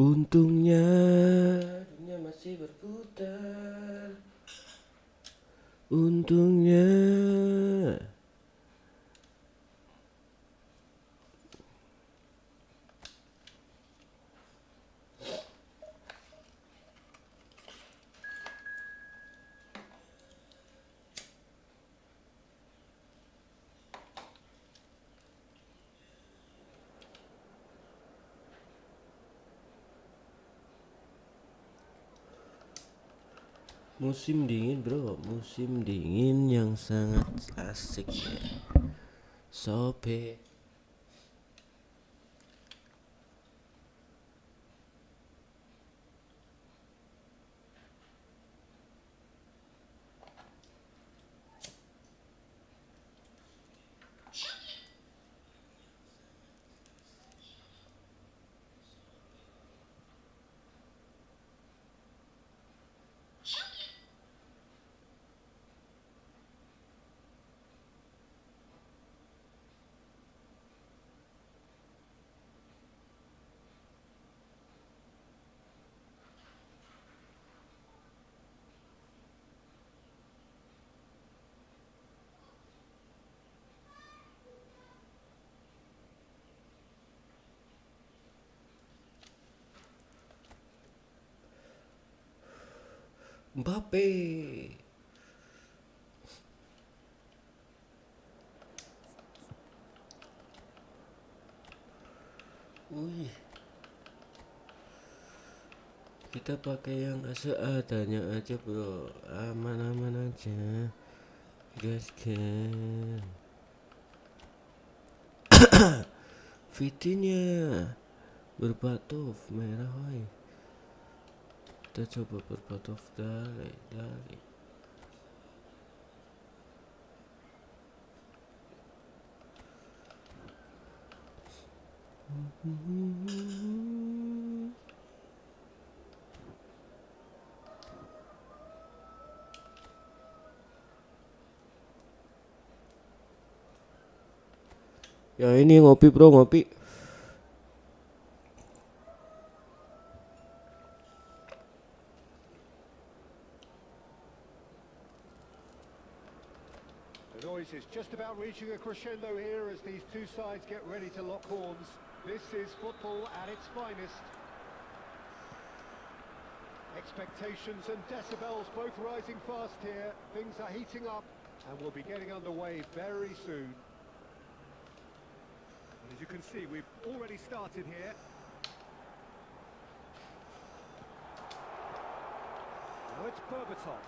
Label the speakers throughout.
Speaker 1: Untungnya dunia masih berputar. Untungnya. Musim dingin bro, musim dingin yang sangat asik ya. Sobe. Mbappe. Wih. Kita pakai yang seadanya aja bro, aman-aman aja. Gaskan. Fitinya berbatov merah woy. Kita coba berbatov dale. Ya ini ngopi bro, ngopi.
Speaker 2: The noise is just about reaching a crescendo here as these two sides get ready to lock horns. This is football at its finest. Expectations and decibels both rising fast here. Things are heating up and we'll be getting underway very soon. And as you can see, we've already started here. Now it's Berbatov.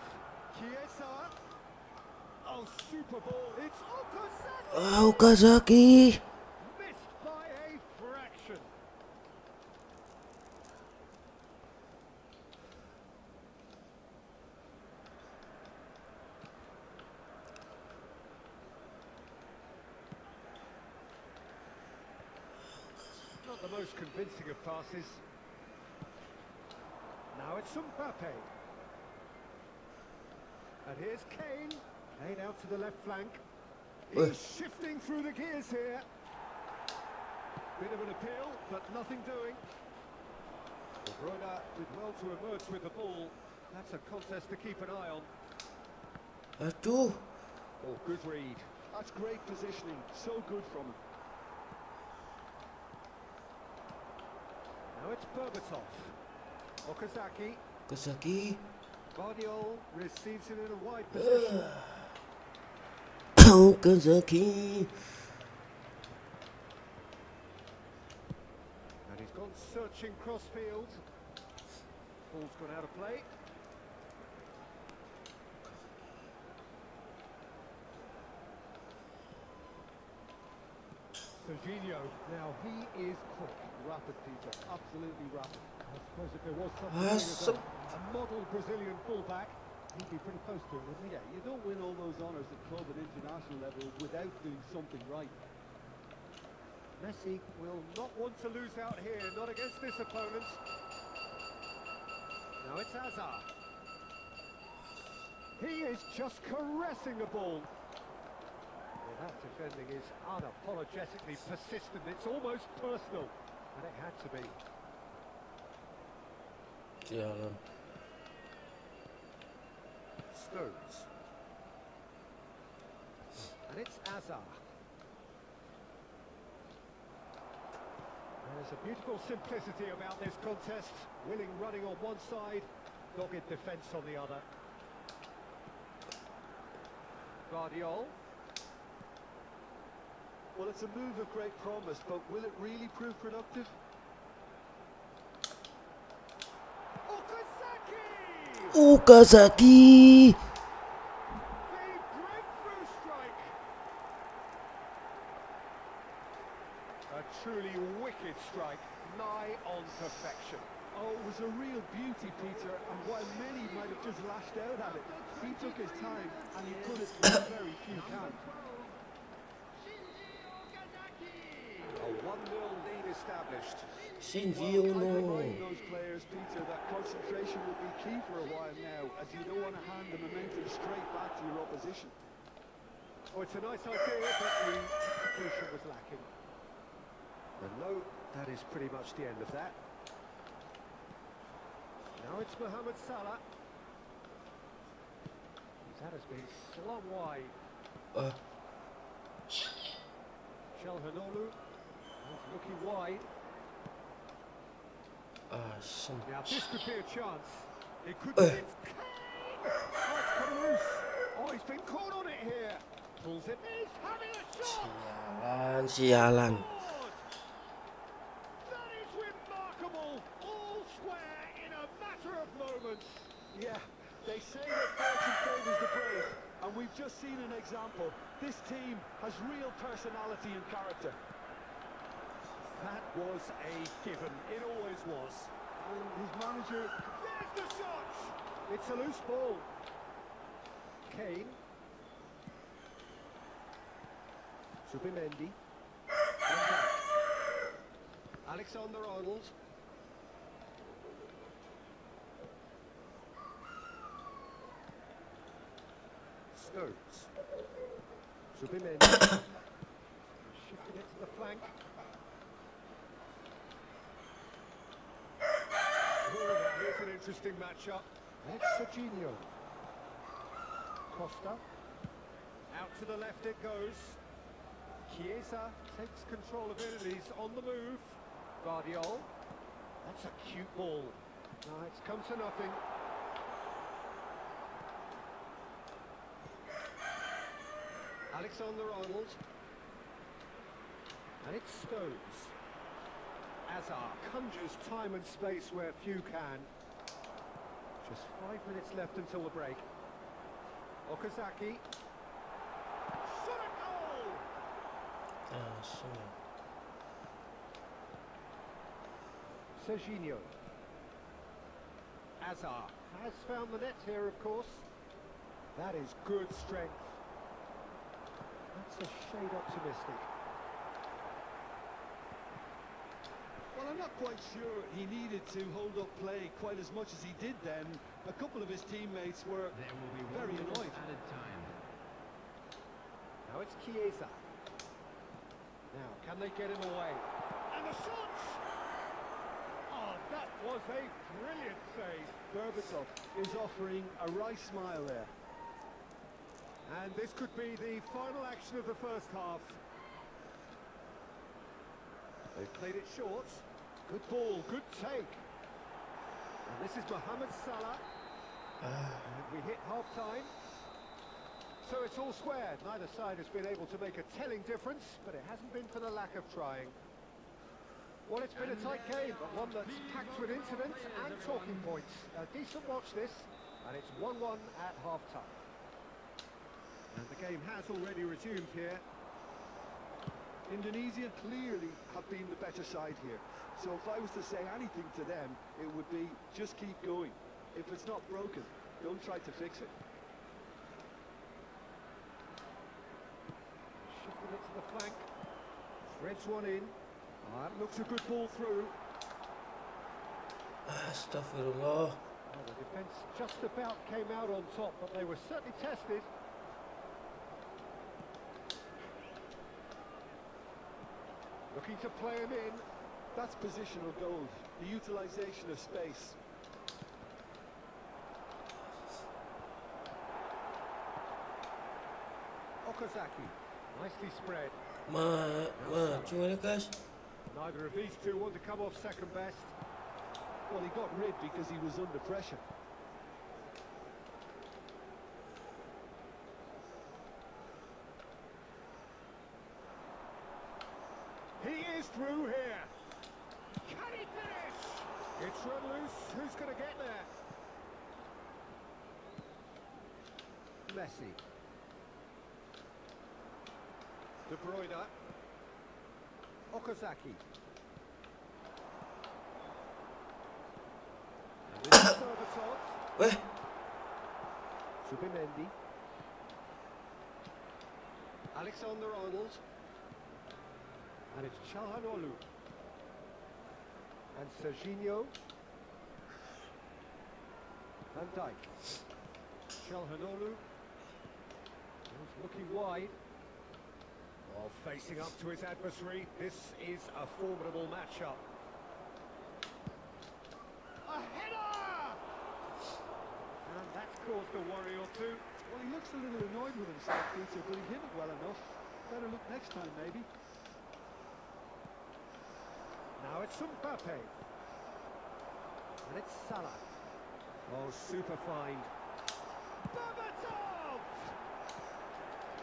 Speaker 2: Chiesa. Oh, super ball. It's Okazaki.
Speaker 1: Okazaki.
Speaker 2: Missed by a fraction. Not the most convincing of passes. Now it's Mbappe. And here's Kane. Kane out to the left flank. He's shifting through the gears here. Bit of an appeal, but nothing doing. Bruyne did well to emerge with the ball. That's a contest to keep an eye on.
Speaker 1: Aduh.
Speaker 2: Oh, good read. That's great positioning. So good from him. Now it's Berbatov. Okazaki.
Speaker 1: Okazaki.
Speaker 2: Guardiola receives it in a wide position.
Speaker 1: Okazaki.
Speaker 2: And he's gone searching cross-field. Ball's gone out of play. Serginho. Now he is quick. Rapid, Peter. Absolutely rapid. I suppose if there was something a model Brazilian fullback, he'd be pretty close to it, wouldn't he?
Speaker 3: Yeah, you don't win all those honours at club and international level without doing something right.
Speaker 2: Messi will not want to lose out here, not against this opponent. Now it's Hazard. He is just caressing the ball. Well, that defending is unapologetically persistent. It's almost personal, and it had to be.
Speaker 1: Sialan.
Speaker 2: Stones. And it's Azar. There's a beautiful simplicity about this contest. Willing running on one side, dogged defence on the other. Guardiol.
Speaker 3: Well, it's a move of great promise, but will it really prove productive?
Speaker 2: Okazaki!
Speaker 1: Okazaki!
Speaker 2: The breakthrough strike! A truly wicked strike, nigh on perfection.
Speaker 3: Oh, it was a real beauty, Peter, and while many might have just lashed out at it, he took his time, and he put it where very few can.
Speaker 2: A 1-0 lead established.
Speaker 1: Shinji
Speaker 3: I
Speaker 1: Ono.
Speaker 3: remind those players, Peter, that concentration will be key for a while now, as you don't want to hand the momentum straight back to your opposition.
Speaker 2: Oh, it's a nice idea, but the execution was lacking. And no, that is pretty much the end of that. Now it's Mohamed Salah. That has been slung wide. Shalhanoglu. He's looking wide.
Speaker 1: Some.
Speaker 2: Now this could be a chance. It could be. Oh, it's come loose. Oh, he's been caught on it here. Pulls it. He's having a shot.
Speaker 1: Sialan.
Speaker 2: That is remarkable. All square in a matter of moments.
Speaker 3: Yeah, they say that fortune favours the brave, and we've just seen an example. This team has real personality and character.
Speaker 2: That was a given. It always was.
Speaker 3: And his manager...
Speaker 2: There's the shot. It's a loose ball. Kane. Subimendi. Alexander-Arnold. Stones. Subimendi. Shifting it to the flank. Oh, here's an interesting matchup. It's Serginho. Costa. Out to the left it goes. Chiesa takes control of it and he's on the move. Guardiol. That's a cute ball. No, it's come to nothing. Alexander-Arnold. And it's Stones. Azar conjures time and space where few can. Just 5 minutes left until the break. Okazaki. Shot a goal! Serginho. Azar has found the net here, of course. That is good strength. That's a shade optimistic.
Speaker 3: Well, I'm not quite sure he needed to hold up play quite as much as he did then. A couple of his teammates were very annoyed.
Speaker 2: Now it's Chiesa. Now, can they get him away? And the shot! Oh, that was a brilliant save.
Speaker 3: Berbatov is offering a wry smile there.
Speaker 2: And this could be the final action of the first half. They've played it short. Good ball, good take. And this is Mohamed Salah. And we hit half-time. So it's all square. Neither side has been able to make a telling difference, but it hasn't been for the lack of trying. Well, it's been a tight game, but one that's packed with incidents and talking points. A decent watch this, and it's 1-1 at half-time. And the game has already resumed here.
Speaker 3: Indonesia clearly have been the better side here. So if I was to say anything to them, it would be just keep going. If it's not broken, don't try to fix it.
Speaker 2: Shifting it to the flank. Threads one in. That looks a good ball through.
Speaker 1: Astaghfirullah.
Speaker 2: Oh, the defence just about came out on top, but they were certainly tested. Looking to play him in.
Speaker 3: That's positional gold, the utilisation of space.
Speaker 2: Okazaki, nicely spread.
Speaker 1: Maju ya guys.
Speaker 2: Neither of these two want to come off second best.
Speaker 3: Well, he got rid because he was under pressure.
Speaker 2: He is through here. Can he finish? It's run loose. Who's going to get there? Messi. De Bruyne. Okazaki. And this is Berbatov.
Speaker 1: Weh,
Speaker 2: Subimendi. Alexander-Arnold. And it's Çalhanoğlu. And Serginho. Van Dijk. Çalhanoğlu. He's looking wide. While facing up to his adversary, this is a formidable matchup. A header! And that's caused a worry or two.
Speaker 3: Well, he looks a little annoyed with himself, Peter, but he hit it well enough. Better look next time, maybe.
Speaker 2: Now it's Mbappe. And it's Salah. Oh, super find. Berbatov!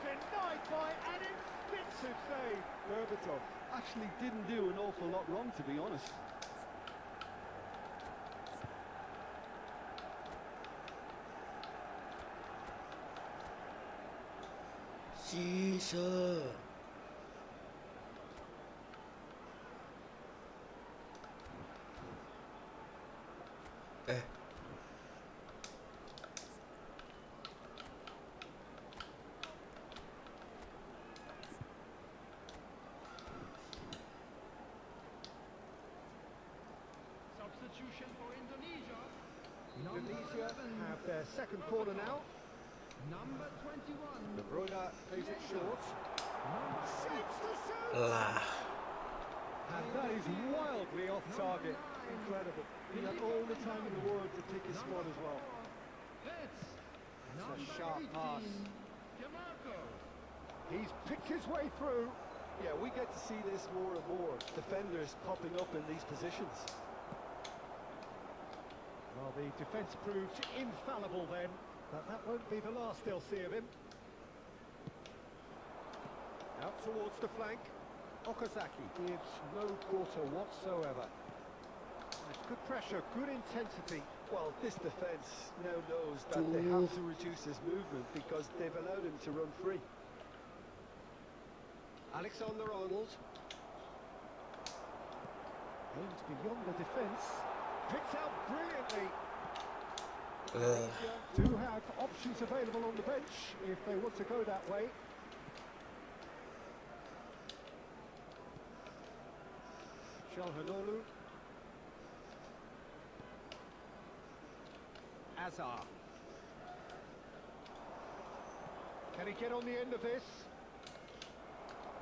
Speaker 2: Denied by an instinctive save.
Speaker 3: Berbatov actually didn't do an awful lot wrong, to be honest.
Speaker 1: sisa.
Speaker 4: Substitution for Indonesia.
Speaker 2: Indonesia have their second corner now.
Speaker 4: Number 21.
Speaker 2: De Bruyne plays it short. Shapes the shoot!
Speaker 1: Lah.
Speaker 2: And that is wildly off target.
Speaker 3: Incredible. He had all the time in the world to pick his spot as well.
Speaker 4: Let's.
Speaker 2: That's a sharp pass.
Speaker 4: Demarco.
Speaker 2: He's picked his way through.
Speaker 3: Yeah, we get to see this more and more. Defenders popping up in these positions.
Speaker 2: Well, the defence proved infallible then, but that won't be the last they'll see of him. Out towards the flank. Okazaki gives no quarter whatsoever. It's good pressure, good intensity.
Speaker 3: Well, this defence now knows that they have to reduce his movement because they've allowed him to run free.
Speaker 2: Alexander-Arnold. Aims beyond the defence. Picked out brilliantly. Do have options available on the bench if they want to go that way. Çalhanoğlu. Azar. Can he get on the end of this?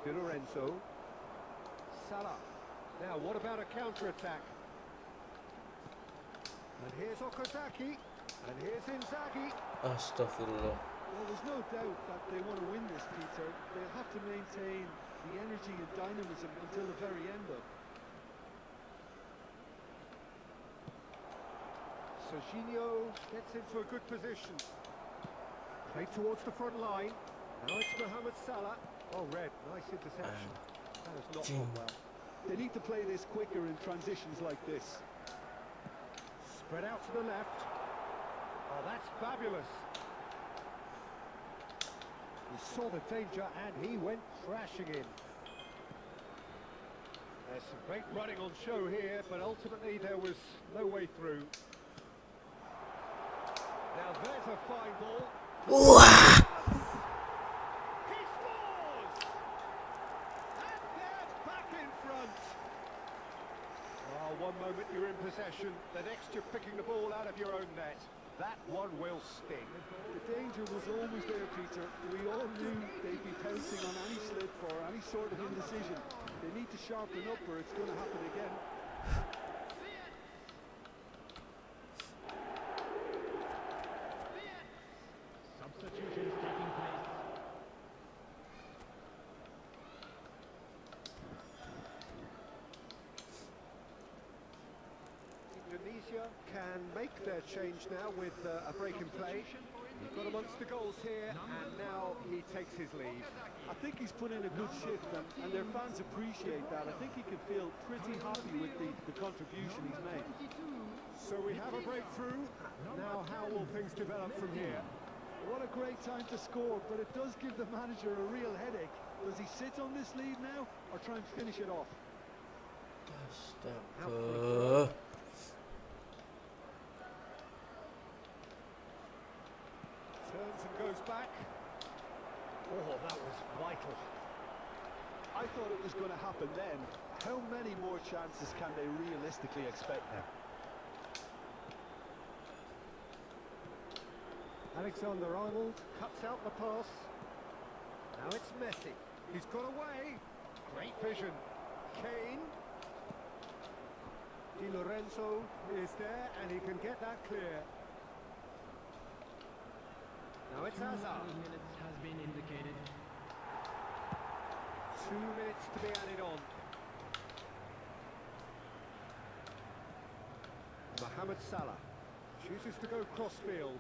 Speaker 2: Di Lorenzo. Salah. Now, what about a counter-attack? And here's Okazaki. And here's Inzaghi.
Speaker 1: Astaghfirullah.
Speaker 3: Well, there's no doubt that they want to win this, Peter. They'll have to maintain the energy and dynamism until the very end, though.
Speaker 2: Serginho gets into a good position. Play towards the front line. Now it's Mohamed Salah. Oh, red. Nice interception. That has not gone well.
Speaker 3: They need to play this quicker in transitions like this.
Speaker 2: Spread out to the left. Oh, that's fabulous. He saw the danger and he went crashing in. There's some great running on show here, but ultimately there was no way through. Now there's a fine ball.
Speaker 1: Wah!
Speaker 2: He scores! And they're back in front. Oh, one moment you're in possession, the next you're picking the ball out of your own net. That one will sting.
Speaker 3: The danger was always there, Peter. We all knew they'd be pouncing on any slip or any sort of indecision. They need to sharpen up or it's going to happen again.
Speaker 4: Substitutions taking place.
Speaker 2: can make their change now with a break in play. He's got amongst the goals here, and now he takes his leave.
Speaker 3: I think he's put in a good shift, and their fans appreciate that. I think he can feel pretty happy with the contribution he's made.
Speaker 2: So we have a breakthrough. Now how will things develop from here?
Speaker 3: What a great time to score, but it does give the manager a real headache. Does he sit on this lead now, or try and finish it off?
Speaker 1: Astaga.
Speaker 2: Turns and goes back. Oh, that was vital.
Speaker 3: I thought it was going to happen then. How many more chances can they realistically expect now?
Speaker 2: Alexander-Arnold cuts out the pass. Now it's Messi. He's got away. Great vision. Kane. Di Lorenzo is there, and he can get that clear. Now it's Hazard.
Speaker 4: 2 minutes has been indicated.
Speaker 2: 2 minutes to be added on. Mohamed Salah chooses to go cross-field.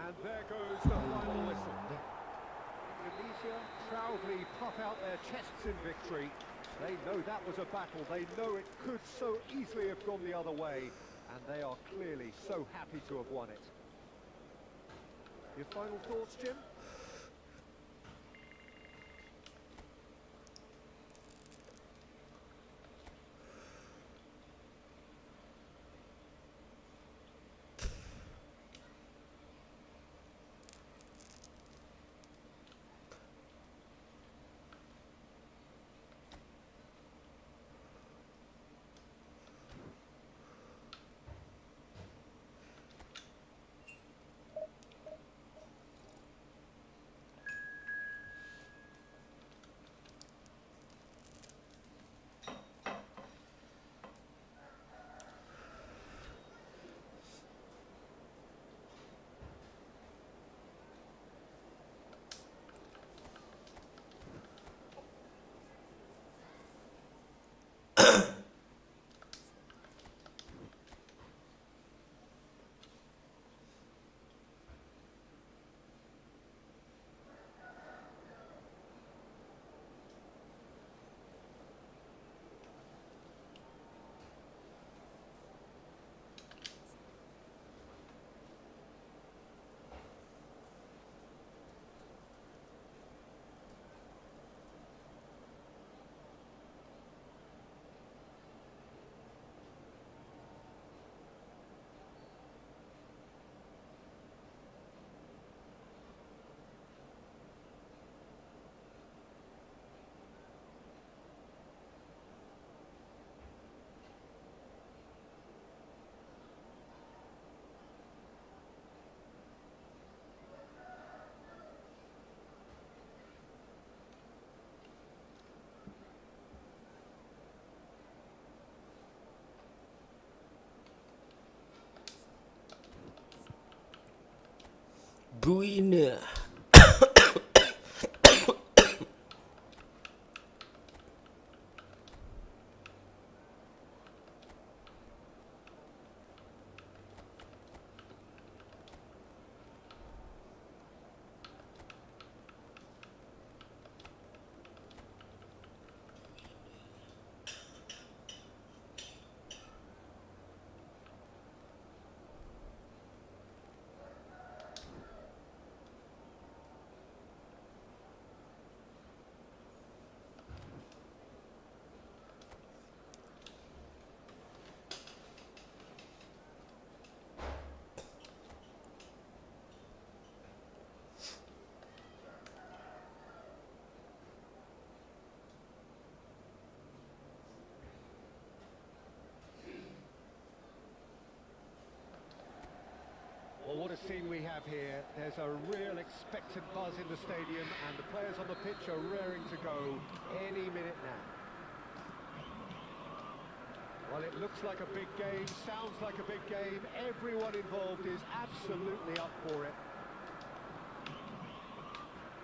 Speaker 2: And there goes the final whistle. Indonesia proudly puff out their chests in victory. They know that was a battle. They know it could so easily have gone the other way. And they are clearly so happy to have won it. Your final thoughts, Jim?
Speaker 1: Buina.
Speaker 2: Well, what a scene we have here. There's a real expectant buzz in the stadium, and the players on the pitch are raring to go any minute now. Well, it looks like a big game, sounds like a big game. Everyone involved is absolutely up for it.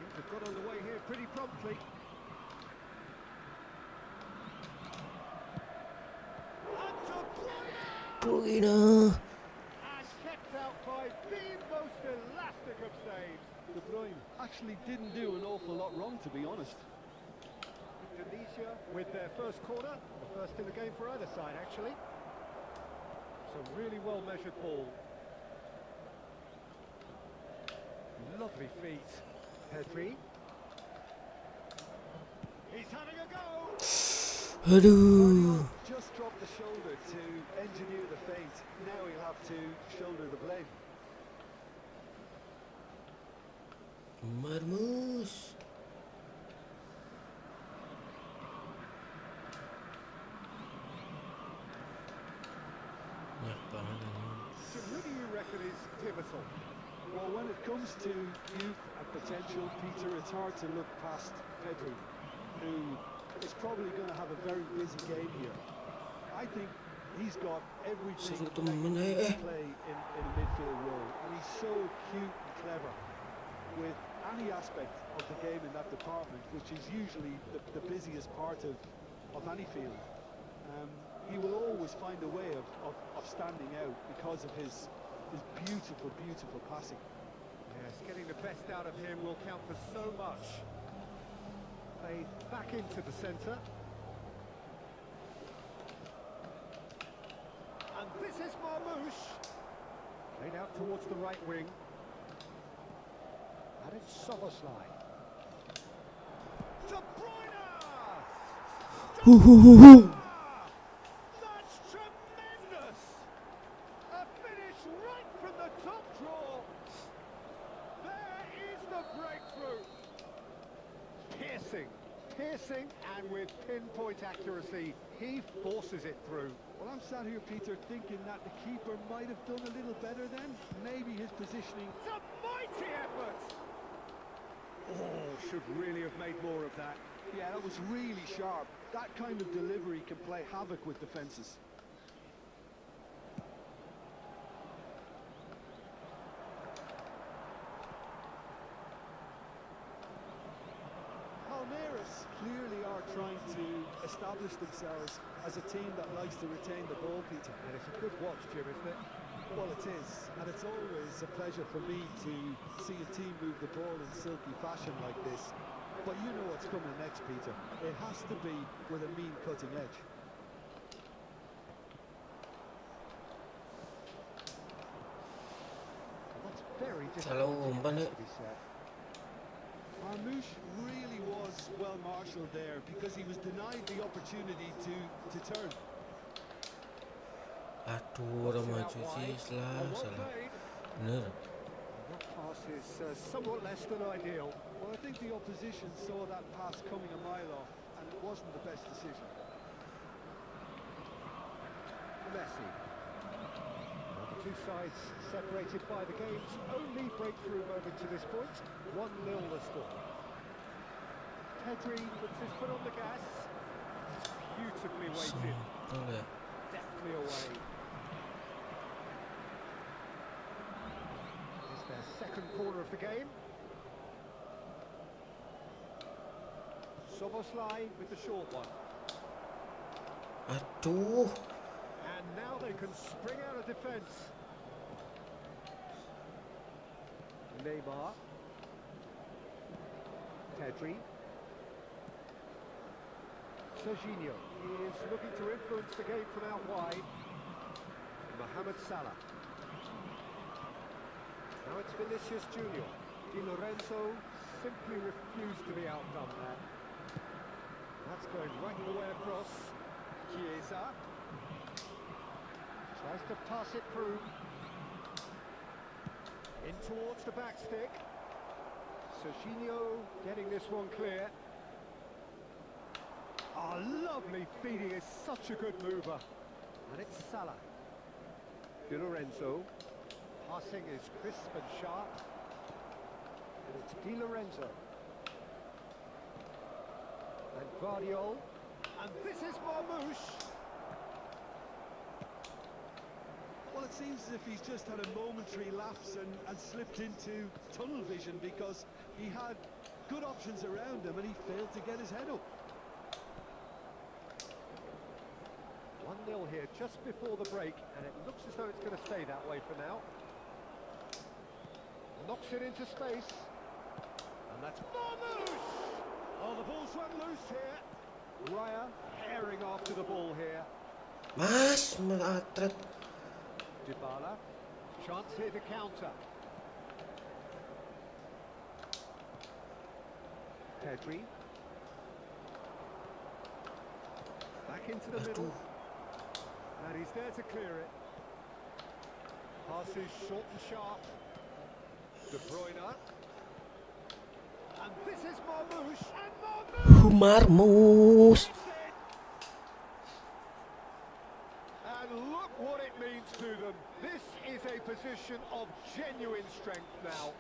Speaker 2: Things have got underway here pretty promptly. And to
Speaker 1: Bruyne.
Speaker 2: And kept out by the most elastic of saves.
Speaker 3: De Bruyne actually didn't do an awful lot wrong, to be honest.
Speaker 2: Indonesia with their first corner, the first in the game for either side actually. It's a really well measured ball. Lovely feet. Pedri. He's having a go.
Speaker 1: Aduh.
Speaker 3: Just dropped the shoulder to engineer the feint. Now he'll have to shoulder the blame.
Speaker 1: Marmus.
Speaker 2: Jim, who do you reckon is pivotal?
Speaker 3: Well, when it comes to youth and potential, Peter, it's hard to look past Pedri, who is probably going to have a very busy game here. I think he's got everything
Speaker 1: Seru
Speaker 3: that
Speaker 1: temen,
Speaker 3: you need
Speaker 1: eh.
Speaker 3: to play in a midfield role, and he's so cute and clever with any aspect of the game in that department, which is usually the busiest part of any field. He will always find a way of standing out because of his beautiful, beautiful passing.
Speaker 2: Yes, getting the best out of him will count for so much. Played back into the centre. And this is Marmoush. Played out towards the right wing. And it's Soboslai. De Bruyne! That's tremendous! A finish right from the top draw. There is the breakthrough. Piercing, and with pinpoint accuracy, he forces it through.
Speaker 3: Well, I'm sat here, Peter, thinking that the keeper might have done a little better then. Maybe his positioning...
Speaker 2: It's a mighty effort! Oh, should really have made more of that.
Speaker 3: Yeah, that was really sharp. That kind of delivery can play havoc with defences. Palmeiras clearly are trying to establish themselves as a team that likes to retain the ball, Peter.
Speaker 2: And it's a good watch, Jim, isn't it?
Speaker 3: Well, it is, and it's always a pleasure for me to see a team move the ball in silky fashion like this. But you know what's coming next, Peter. It has to be with a mean cutting edge.
Speaker 2: That's very
Speaker 1: Kalau
Speaker 2: difficult
Speaker 1: umpan
Speaker 2: to be said.
Speaker 3: Marmoush really was well marshalled there because he was denied the opportunity to turn.
Speaker 1: Aduh, udah maju sih, salah. Bener.
Speaker 2: That pass is somewhat less than ideal.
Speaker 3: Well, I think the opposition saw that pass coming a mile off, and it wasn't the best decision.
Speaker 2: Messi. Well, the two sides separated by the game's only breakthrough moment to this point. 1-0 the score. Pedri puts his foot on the gas. It's beautifully weighted.
Speaker 1: Betul ya.
Speaker 2: Deftly away. It's their second corner of the game. Soboslai with the short one.
Speaker 1: Aduh.
Speaker 2: And now they can spring out of defence. Neymar. Pedri. Serginho is looking to influence the game from out wide. Mohamed Salah. Now it's Vinicius Junior. Di Lorenzo simply refused to be outdone there. That's going right the way across. Chiesa. Tries to pass it through. In towards the back stick. Serginho getting this one clear. Oh, lovely feeding, is such a good mover. And it's Salah. Di Lorenzo. Passing is crisp and sharp. And it's Di Lorenzo. And Guardiola. And this is Marmoush.
Speaker 3: Well, it seems as if he's just had a momentary lapse and slipped into tunnel vision because he had good options around him and he failed to get his head up.
Speaker 2: 1-0 1-0 here just before the break, and it looks as though it's going to stay that way for now. Knocks it into space. And that's Marmoush! Oh, the ball's run loose here. Raya herring after the ball here.
Speaker 1: Mas, atret.
Speaker 2: Dybala. Chance here to counter. Pedri. Back into the middle. And he's there to clear it. Passes short and sharp. De Bruyne. And this is Marmoush. And
Speaker 1: Marmoush.
Speaker 2: And look what it means to them. This is a position of genuine strength now.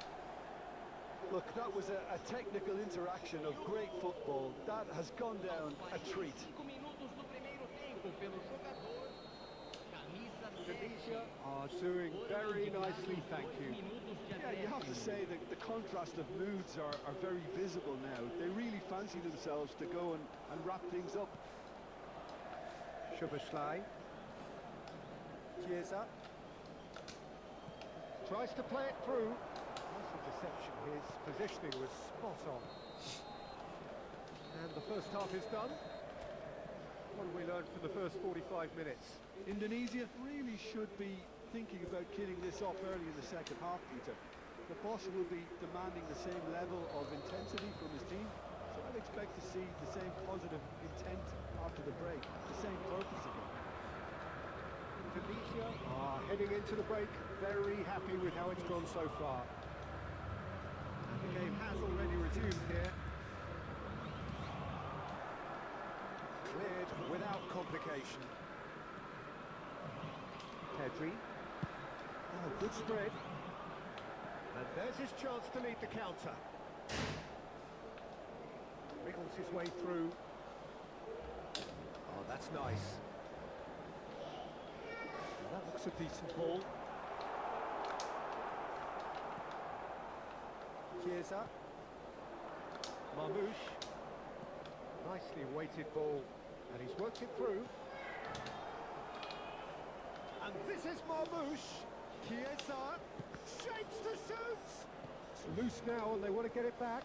Speaker 3: Look, that was a technical interaction of great football. That has gone down a treat.
Speaker 2: Tunisia are doing very nicely, thank you.
Speaker 3: Yeah, you have to say that the contrast of moods are very visible now. They really fancy themselves to go and wrap things up.
Speaker 2: Szoboszlai. Chiesa. Tries to play it through. That's a deception. His positioning was spot on. And the first half is done. What have we learned from the first 45 minutes?
Speaker 3: Indonesia really should be thinking about killing this off early in the second half, Peter. The boss will be demanding the same level of intensity from his team, so I'd expect to see the same positive intent after the break, the same purpose again.
Speaker 2: Tunisia are heading into the break very happy with how it's gone so far. And the game has already resumed here. Cleared without complication. Pedri. Oh, good spread. And there's his chance to lead the counter. Wriggles his way through. Oh, that's nice. Well, that looks a decent ball. Chiesa. Marmoush. Nicely weighted ball. And he's worked it through. And this is Marmoush. Chiesa shapes to shoot. It's loose now and they want to get it back.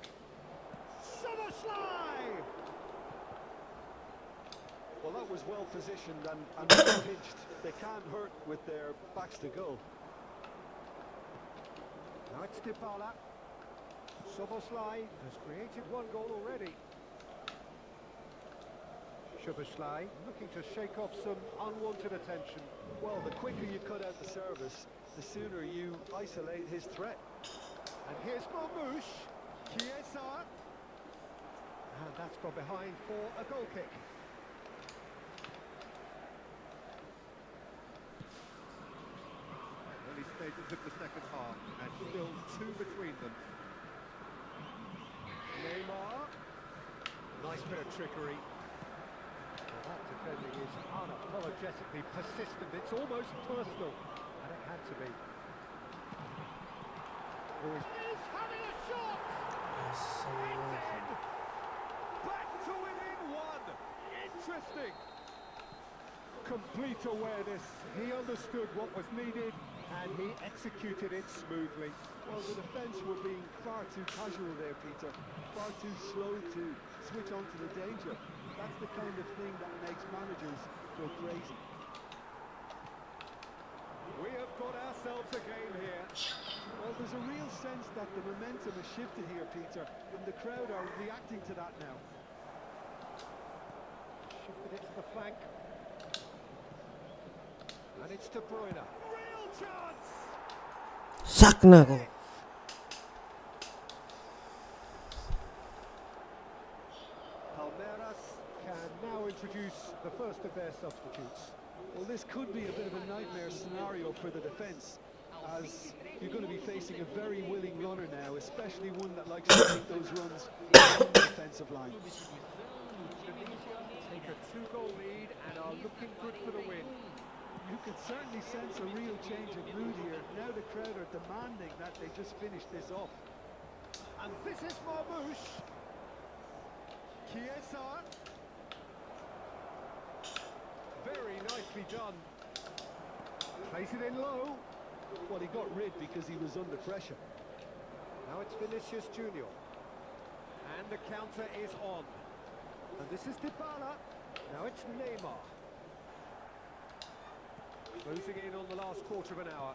Speaker 2: Szoboszlai!
Speaker 3: Well, that was well positioned and well pitched. They can't hurt with their backs to goal.
Speaker 2: Now it's Dybala. Szoboszlai has created one goal already. Szoboszlai looking to shake off some unwanted attention.
Speaker 3: Well, the quicker you cut out the service, the sooner you isolate his threat.
Speaker 2: And here's Marmoush. Chiesa. And that's gone behind for a goal kick. Early stages of the second half, and still two between them. Neymar. Nice bit of trickery. Well, that defending is unapologetically persistent. It's almost personal, and it had to be. Oh, he's having a shot! It's in! Back to within one! Interesting! Complete awareness. He understood what was needed, and he executed it smoothly.
Speaker 3: Well, the defence were being far too casual there, Peter. Far too slow to switch on to the danger. That's the kind of thing that makes managers go crazy.
Speaker 2: We have got ourselves a game here.
Speaker 3: Well, there's a real sense that the momentum has shifted here, Peter, and the crowd are reacting to that now.
Speaker 2: Shifted it to the flank. And it's De Bruyne. Real chance!
Speaker 1: Sak na ako.
Speaker 2: Palmeiras can now introduce the first of their substitutes.
Speaker 3: Well, this could be a bit of a nightmare scenario for the defence, as you're going to be facing a very willing runner now, especially one that likes to make those runs on the defensive line.
Speaker 2: Tunisia take a two-goal lead and are looking good for the win.
Speaker 3: You can certainly sense a real change of mood here. Now the crowd are demanding that they just finish this off.
Speaker 2: And this is Marmoush. Chiesa. Very nicely done. Plays it in low.
Speaker 3: Well, he got rid because he was under pressure.
Speaker 2: Now it's Vinicius Junior. And the counter is on. And this is Dybala. Now it's Neymar. Closing in on the last quarter of an hour.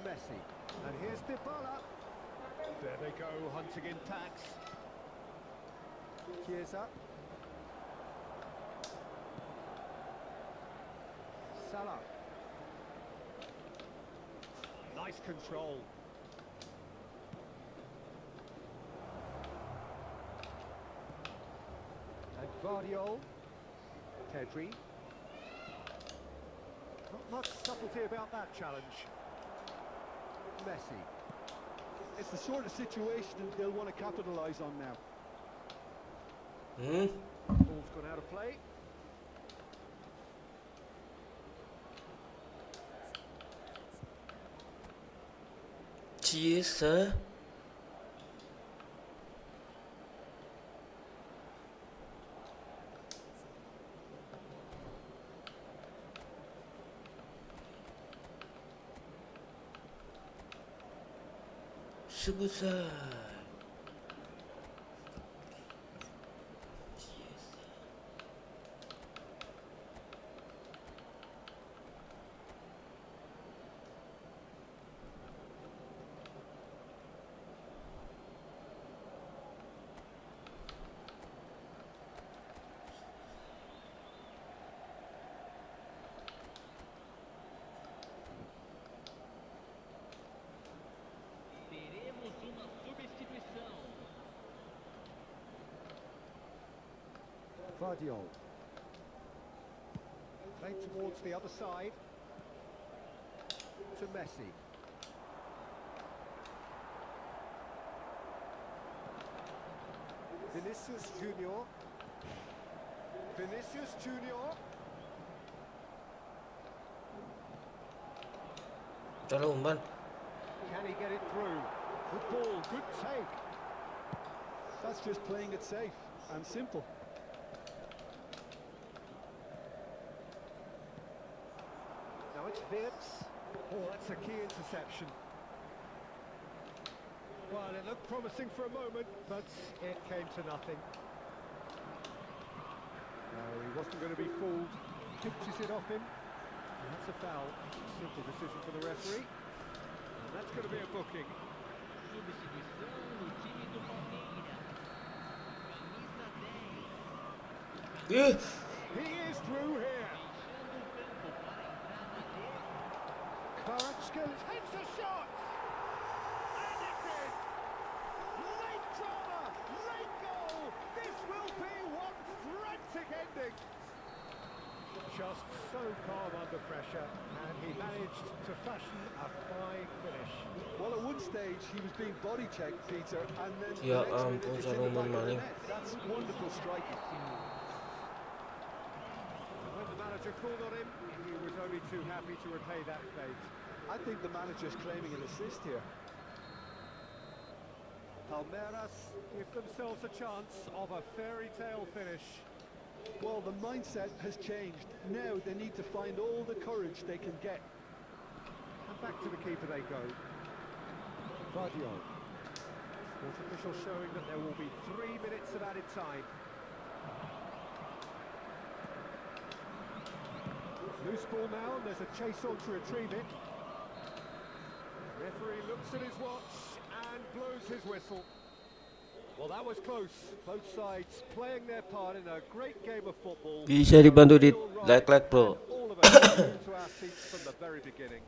Speaker 2: Messi. And here's Dybala. There they go, hunting in packs. Chiesa. Salah. Nice control. And Guardiola. Pedri. Not much subtlety about that challenge. Messi.
Speaker 3: It's the sort of situation they'll want to capitalise on now.
Speaker 2: Ball's gone out of play.
Speaker 1: Chiesa. Sugusai.
Speaker 4: Teremos uma substituição.
Speaker 2: Guardiola. Played towards the other side. To Messi. Vinicius Junior. Vinicius Junior.
Speaker 1: Chalo umpan.
Speaker 2: Can he get it through? Good ball, good take.
Speaker 3: That's just playing it safe and simple.
Speaker 2: Now it's Wirtz. Oh, that's a key interception. Well, it looked promising for a moment, but it came to nothing. No, he wasn't going to be fooled. Pitches it off him. And that's a foul. Simple decision for the referee. And that's going to be a booking.
Speaker 4: Substituição no time do Palmeiras. Camisa 10.
Speaker 2: He is through here.
Speaker 4: Deixando o campo para a entrada dele.
Speaker 2: Kvaratskhelia takes a shot. And it's in. Late drama, late goal. This will be one frantic ending. Just so calm under pressure, and he managed to fashion a fine finish.
Speaker 3: Well, at one stage he was being body checked, Peter, and then
Speaker 1: Ya
Speaker 3: the next minute
Speaker 1: ampun,
Speaker 3: it's in the
Speaker 1: Salomon
Speaker 3: back of the
Speaker 1: Maling.
Speaker 3: net. That's wonderful striking.
Speaker 2: When the manager called on him, he was only too happy to repay that fate.
Speaker 3: I think the manager's claiming an assist here.
Speaker 2: Palmeiras give themselves a chance of a fairy tale finish.
Speaker 3: Well, the mindset has changed. Now they need to find all the courage they can get.
Speaker 2: And back to the keeper they go. Guardiola. Sports official showing that there will be 3 minutes of added time. Loose ball now, and there's a chase on to retrieve it. Referee looks at his watch and blows his whistle. Well, that was close. Both sides playing their part in a great game of football.
Speaker 1: Bisa dibantu di like bro.
Speaker 2: All of us glued to our seats from the very beginning.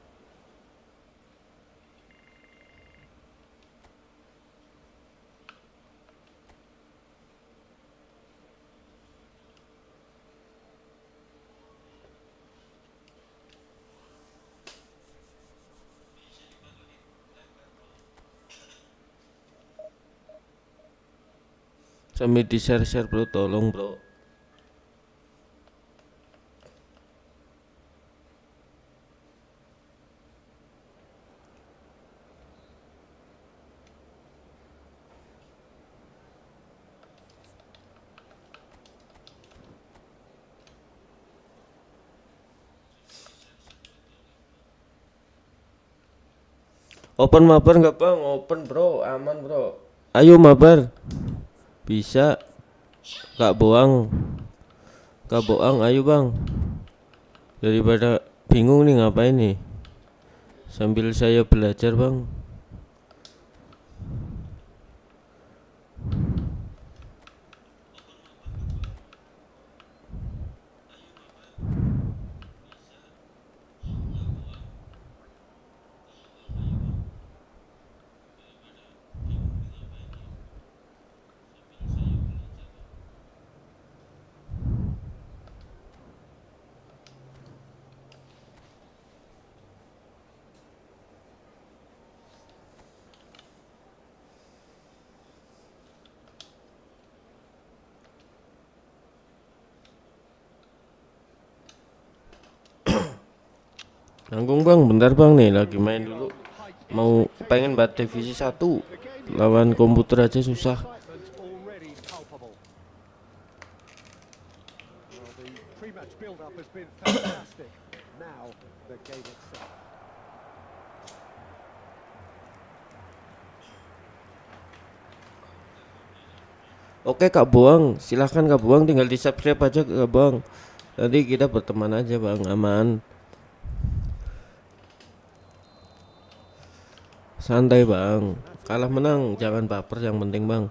Speaker 1: Sambil di share bro, tolong bro. Open mabar nggak bang? Open bro, aman bro. Ayo mabar. Bisa. Kak boang. Kak boang, ayo bang. Daripada bingung nih ngapain nih. Sambil saya belajar bang. Nanggung bang, bentar bang nih lagi main dulu. Mau pengen buat divisi 1 lawan komputer aja susah.
Speaker 2: Excitement already palpable. Well, the pre-match build-up has been fantastic. Now, the game itself.
Speaker 1: Oke Kak Boang, silahkan Kak Boang, tinggal di subscribe aja Kak Boang. Nanti kita berteman aja bang, aman. Santai bang, kalah menang jangan baper, yang penting bang.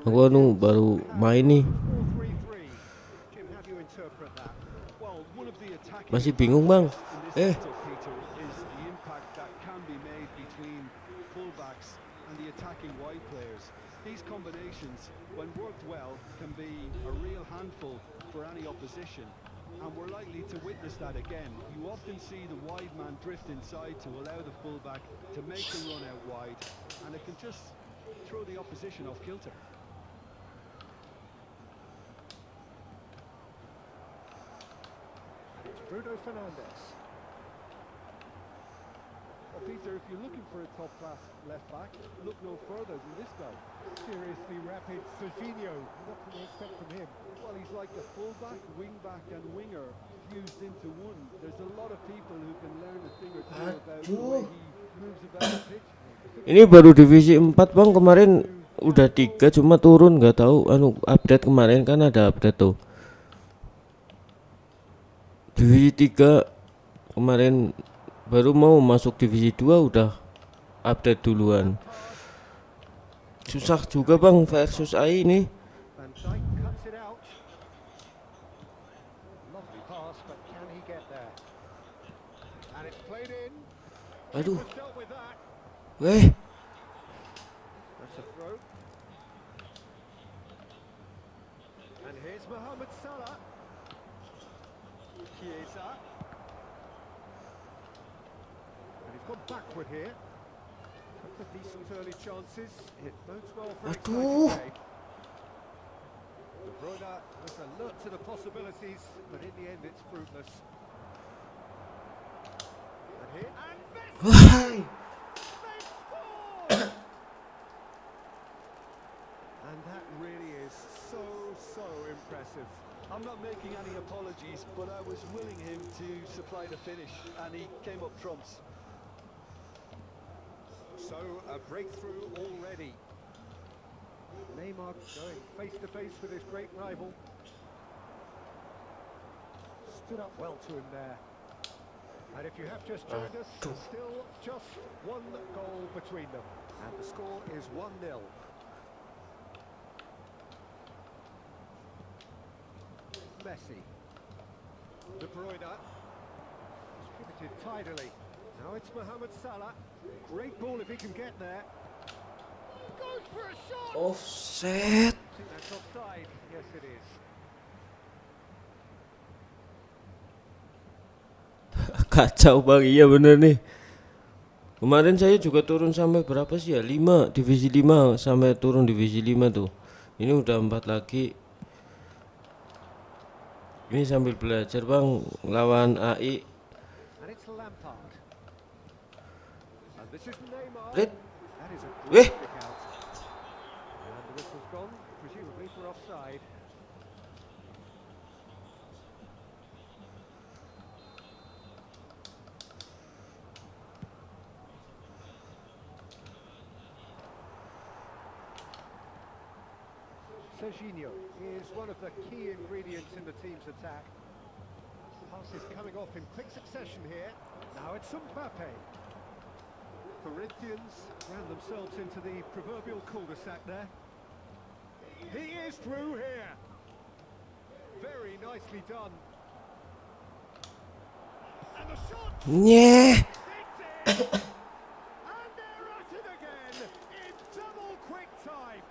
Speaker 1: Aku baru main nih.
Speaker 2: Score 3-3. Jim, how do you interpret that?
Speaker 3: Well, one of the attacking
Speaker 1: Masih bingung bang.
Speaker 3: advantages in this setup, Peter, is the impact that can be made between fullbacks and the attacking wide players. These combinations, when worked well, can be a real handful for any opposition, and we're likely to witness that again. You often see the wide man drift inside to allow the fullback to make the run out wide, and it can just throw the opposition off kilter.
Speaker 2: It's Bruno Fernandes.
Speaker 3: Well, Peter, if you're looking for a top-class left-back, look no further than this guy.
Speaker 2: Seriously rapid Serginho. What can we expect from him?
Speaker 3: Well, he's like a fullback, wingback, and winger fused into one. There's a lot of people who can learn a thing or two about the way he moves about the pitch.
Speaker 1: Ini baru divisi 4 bang, kemarin udah 3 cuma turun, nggak tahu update kemarin kan ada update tuh. Divisi 3 kemarin baru mau masuk divisi 2 udah update duluan. Susah juga bang versus AI ini.
Speaker 2: Van Dijk cuts it out. Lovely pass, but can he get there? And it's played in.
Speaker 1: Aduh,
Speaker 2: Was dealt with that.
Speaker 1: weh.
Speaker 2: That's a throw. And here's Mohamed Salah. Chiesa. And he's gone backward here. Couple of decent early chances. It bodes well for an
Speaker 1: Aduh.
Speaker 2: exciting game. De Bruyne was alert to the possibilities, but in the end it's fruitless. And here, and Messi!
Speaker 1: Wah.
Speaker 2: They score! And that really is so impressive.
Speaker 3: I'm not making any apologies, but I was willing him to supply the finish, and he came up trumps.
Speaker 2: So, a breakthrough already. Neymar going face to face with his great rival. Stood up well to him there. And if you have just joined us, there's still just one goal between them. And the score is 1-0. Messi. De Bruyne. Distributed tidily. Now it's Mohamed Salah. Great ball if he can get there. Goes for a shot!
Speaker 1: Offset.
Speaker 2: I think that's offside. Yes, it is.
Speaker 1: Kacau bang, iya bener nih. Kemarin saya juga turun sampai berapa sih ya? 5, divisi 5 sampai turun divisi 5 tuh. Ini udah 4 lagi. Ini sambil belajar bang lawan AI.
Speaker 2: And it's Lampard. And this is Neymar.
Speaker 1: Red.
Speaker 2: That is a
Speaker 1: Weh.
Speaker 2: great kick out. And the whistle's gone, presumably for offside. Serginho is one of the key ingredients in the team's attack. Passes coming off in quick succession here. Now it's Mbappe. Corinthians ran themselves into the proverbial cul-de-sac there. He is through here. Very nicely done. And the shot.
Speaker 1: Yeah.
Speaker 2: It's in. And they're at it again in double quick time.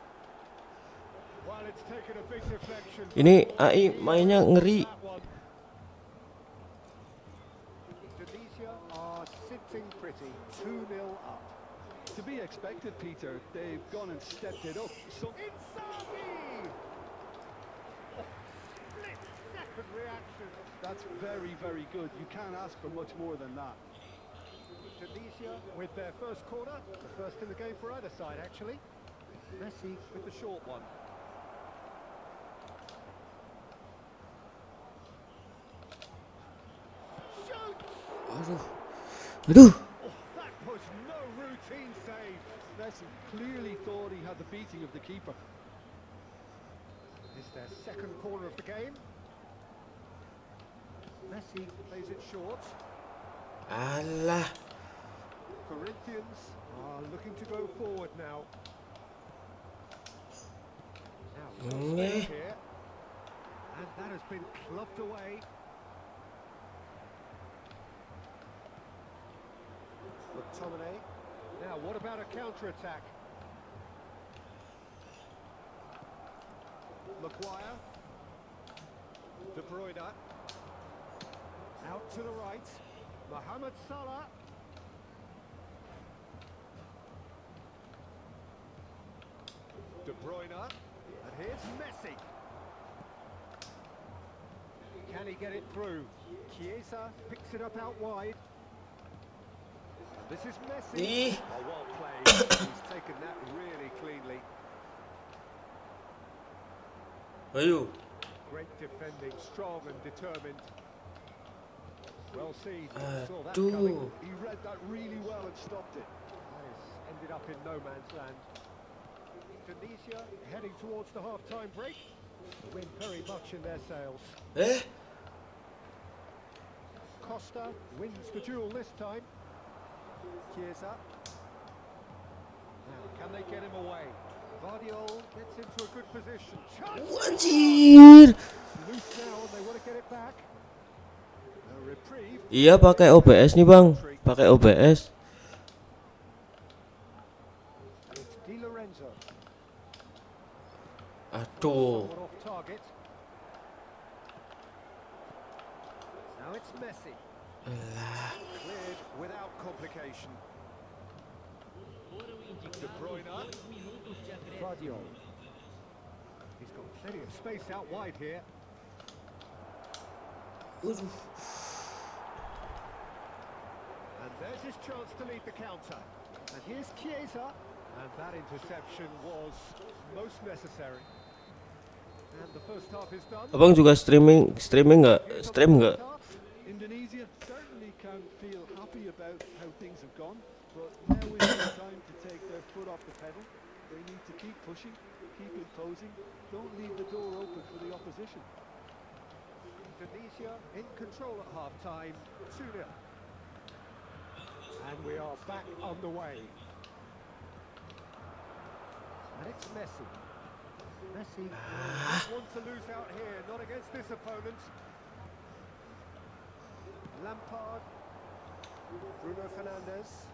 Speaker 2: Well, it's taken a big deflection.
Speaker 1: Ini AI mainnya ngeri.
Speaker 2: That one. Tunisia are sitting pretty, 2-0 up.
Speaker 3: To be expected, Peter. They've gone and stepped it up.
Speaker 2: Inzaghi! Oh, split-second reaction.
Speaker 3: That's very, very good. You can't ask for much more than that.
Speaker 2: Tunisia with their first corner, the first in the game for either side, actually. Messi with the short one.
Speaker 1: Aduh. Aduh.
Speaker 2: That was no routine save.
Speaker 3: Messi clearly thought he had the beating of the keeper.
Speaker 2: It's their second corner of the game. Messi plays it short.
Speaker 1: Alah.
Speaker 2: Corinthians are looking to go forward now. Now, well saved here. And that has been clubbed away. McTominay. Now, what about a counter-attack? Maguire. De Bruyne. Out to the right. Mohamed Salah. De Bruyne. And here's Messi. Can he get it through? Chiesa picks it up out wide. This is Messi. Oh, well played. He's taken that really cleanly.
Speaker 1: Ayo.
Speaker 2: Great defending, strong and determined. Well seen. Saw that
Speaker 1: Aduh.
Speaker 2: coming.
Speaker 3: He read that really well and stopped it.
Speaker 2: This ended up in no man's land. Tunisia heading towards the half-time break. The wind very much in their sails.
Speaker 1: Eh?
Speaker 2: Costa wins the duel this time. Chiesa. Now, can they get him away? Guardiola gets into a good position. Chance!
Speaker 1: Anjir.
Speaker 2: Loose now and they want to get it back. A reprieve.
Speaker 1: Iya pakai OBS nih bang. Pakai OBS.
Speaker 2: It's Di Lorenzo.
Speaker 1: Aduh.
Speaker 2: Somewhat off target. Now it's Messi. Cleared without complication.
Speaker 4: Foram
Speaker 2: De Bruyne.
Speaker 4: indicados 2 minutos de acréscimo.
Speaker 2: Guardiola. He's got plenty of space out wide here. And there's his chance to lead the counter. And here's Chiesa. And that interception was most necessary. And the first half is done.
Speaker 1: Abang juga stream nggak?
Speaker 2: Here's the
Speaker 1: Stream nggak?
Speaker 2: second half.
Speaker 3: Indonesia certainly can feel happy about how things have gone, but now is the time to take their foot off the pedal. They need to keep pushing, keep imposing, don't leave the door open for the opposition.
Speaker 2: Indonesia in control at half-time, 2-0. And we are back on the way. And it's Messi. Messi doesn't want to lose out here, not against this opponent. Lampard. Bruno Fernandes.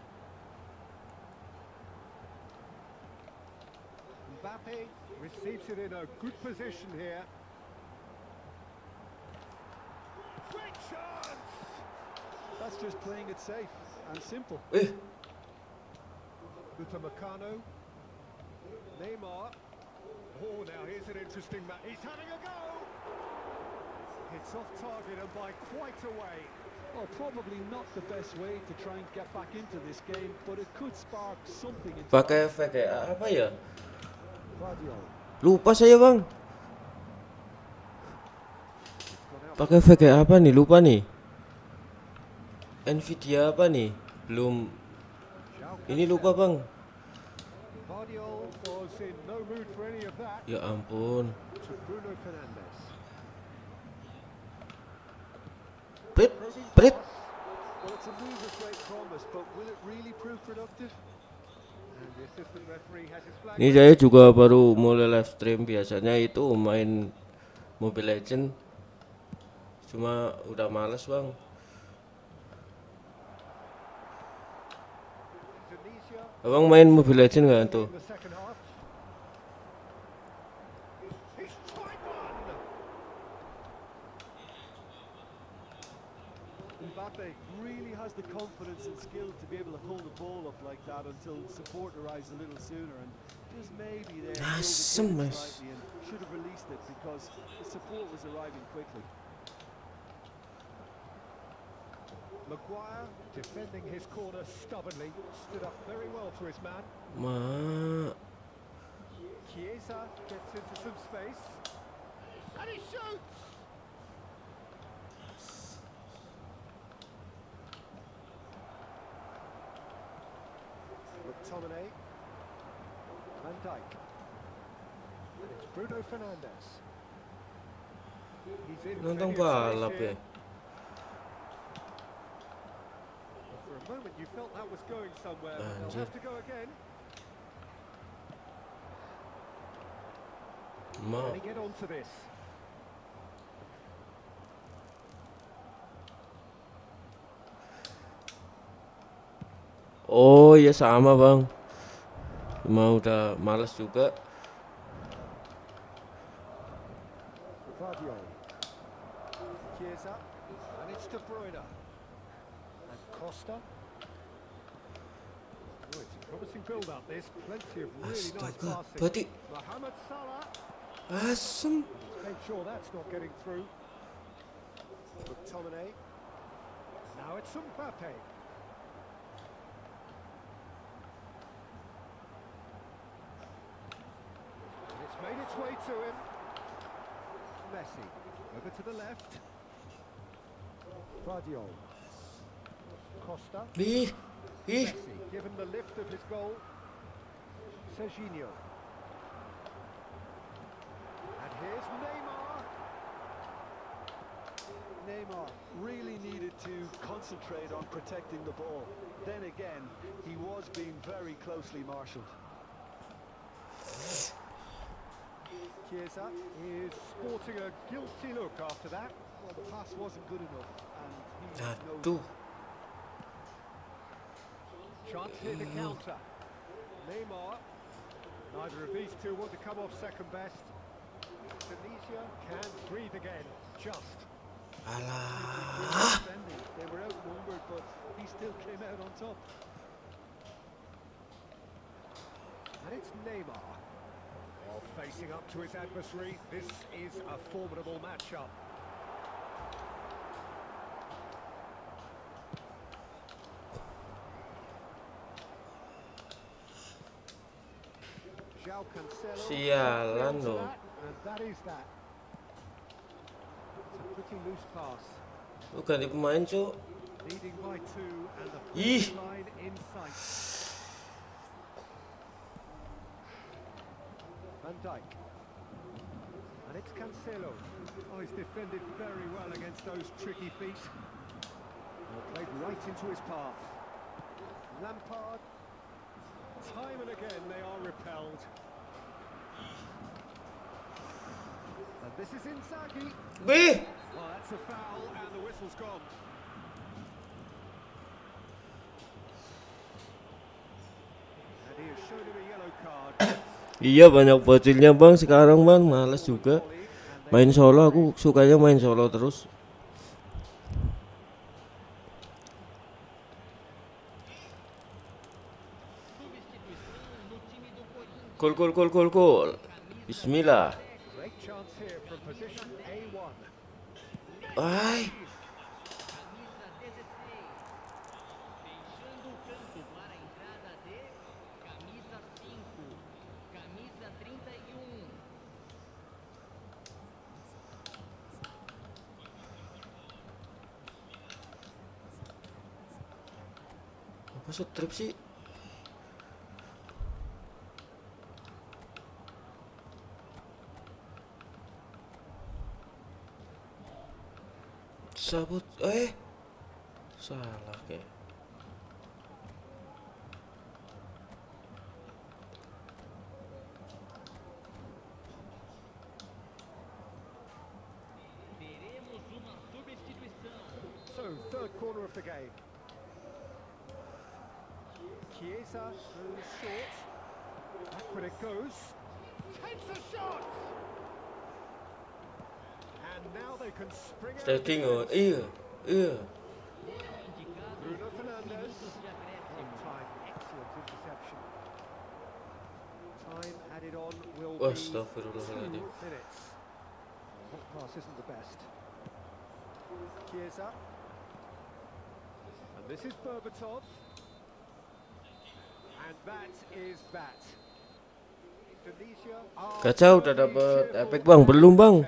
Speaker 2: Mbappe receives it in a good position here. Great chance!
Speaker 3: That's just playing it safe and simple.
Speaker 1: Eh.
Speaker 2: Upamecano. Neymar. Oh, now here's an interesting match. He's having a go! It's off target and by quite a way.
Speaker 3: Well, probably not the best way to try and get back into this game, but it could spark something in
Speaker 1: Pakai VGA apa ya?
Speaker 2: Guardiola.
Speaker 1: Lupa saya bang. Pakai VGA apa nih? Lupa nih. Nvidia apa nih? Belum. Ini lupa bang.
Speaker 2: Guardiola was in no mood for any of that.
Speaker 1: Ya ampun.
Speaker 2: To Bruno Fernandes.
Speaker 1: Prit,
Speaker 2: Probing
Speaker 1: prit.
Speaker 2: pass.
Speaker 3: Well, it's a move of great promise, but will it really prove productive?
Speaker 2: And the assistant referee has his flag.
Speaker 1: Ini saya juga baru mulai live stream. Biasanya itu main Mobile Legend. Cuma udah males bang.
Speaker 2: Indonesia
Speaker 1: Abang main Mobile Legend nggak tuh?
Speaker 2: in the second half. He's tried one.
Speaker 3: Mbappe really has the confidence and skill to be able to hold the ball up like that until support arrives a little sooner, and just maybe there
Speaker 1: Asem,
Speaker 3: overthink it
Speaker 1: mas.
Speaker 3: slightly and should have released it because the support was arriving quickly.
Speaker 2: Maguire defending his corner stubbornly, stood up very well to his man. Chiesa gets into some space, and he shoots! McTominay, Van Dijk, and it's Bruno Fernandes. He's in
Speaker 1: Nonton
Speaker 2: plenty of space
Speaker 1: balap
Speaker 2: here.
Speaker 1: ya.
Speaker 2: For a moment you felt that was going somewhere, but they'll
Speaker 1: Anjir.
Speaker 2: have to go again.
Speaker 1: Mau.
Speaker 2: Can he get onto this?
Speaker 1: Oh iya sama bang. Cuma udah males juga.
Speaker 2: Guardiola. Chiesa, and it's De Bruyne. And Costa. Oh, it's a promising build-up, this. Plenty of really nice
Speaker 1: Astaga,
Speaker 2: passing.
Speaker 1: berarti
Speaker 2: Mohamed Salah.
Speaker 1: asem.
Speaker 2: Make sure that's not getting through. McTominay. Now it's Mbappe. And it's made its way to him. Messi. Over to the left. Guardiola. Costa.
Speaker 1: Ih.
Speaker 2: Messi, given the lift of his goal. Serginho. And here's Neymar.
Speaker 3: Neymar really needed to concentrate on protecting the ball. Then again, he was being very closely marshalled.
Speaker 2: Chiesa is sporting a guilty look after that.
Speaker 3: Well, the pass wasn't good enough, and he knows
Speaker 1: Aduh.
Speaker 3: it.
Speaker 2: Chance here to counter. Neymar. Neither of these two want to come off second best. Tunisia can breathe again. Just.
Speaker 1: Alah.
Speaker 3: Defending. They were outnumbered, but he still came out on top.
Speaker 2: And it's Neymar. While facing up to his adversary, this is a formidable matchup. João Cancelo.
Speaker 1: Sialan
Speaker 2: Onto
Speaker 1: loh.
Speaker 2: that, and that is that. It's a pretty loose pass.
Speaker 1: Lu ganti pemain cuk.
Speaker 2: Leading by two, and the
Speaker 1: Ih.
Speaker 2: finish line in sight. Van Dijk. And it's Cancelo. Oh, he's defended very well against those tricky feet. Well, played right into his path. Lampard. Time and again they are repelled. And this is Inzaghi.
Speaker 1: Wih.
Speaker 2: Well, that's a foul, and the whistle's gone. And he has shown him a yellow card.
Speaker 1: Iya banyak bocilnya bang sekarang bang. Males juga. Main solo aku sukanya main solo terus.
Speaker 4: Substituição no time do Corinthians.
Speaker 1: Gol gol gol gol gol. Bismillah.
Speaker 2: Great chance here from position A1.
Speaker 1: Ay.
Speaker 4: Camisa 16. Deixando o campo para a entrada de camisa 5. Camisa 31.
Speaker 1: Apa strip sih? sabut. Salah kayak.
Speaker 4: Teremos uma substituição.
Speaker 2: So, third corner of the game. Chiesa moves short. Backward it goes. Takes a shot! And now they can spring out.
Speaker 1: Sliding oh, iya.
Speaker 4: Indicado
Speaker 2: Bruno Fernandes.
Speaker 4: minutos de acréscimo.
Speaker 2: Time, excellent interception. Time added on will be 2
Speaker 1: Astagfirullahaladzim.
Speaker 2: minutes. That pass isn't the best. Chiesa. And this is Berbatov. And that is that. Indonesia are
Speaker 1: Kacau, udah dapet efek bang, belum bang,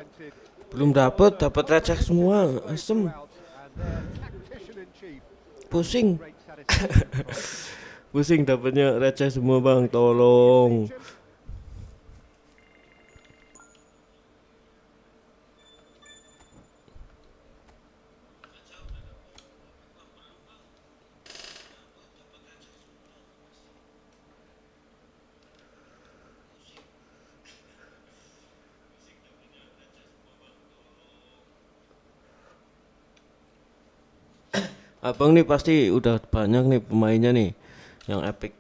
Speaker 1: belum dapet receh semua, asem, pusing, pusing dapetnya receh semua bang, tolong. Abang nih pasti udah banyak nih pemainnya nih yang epic.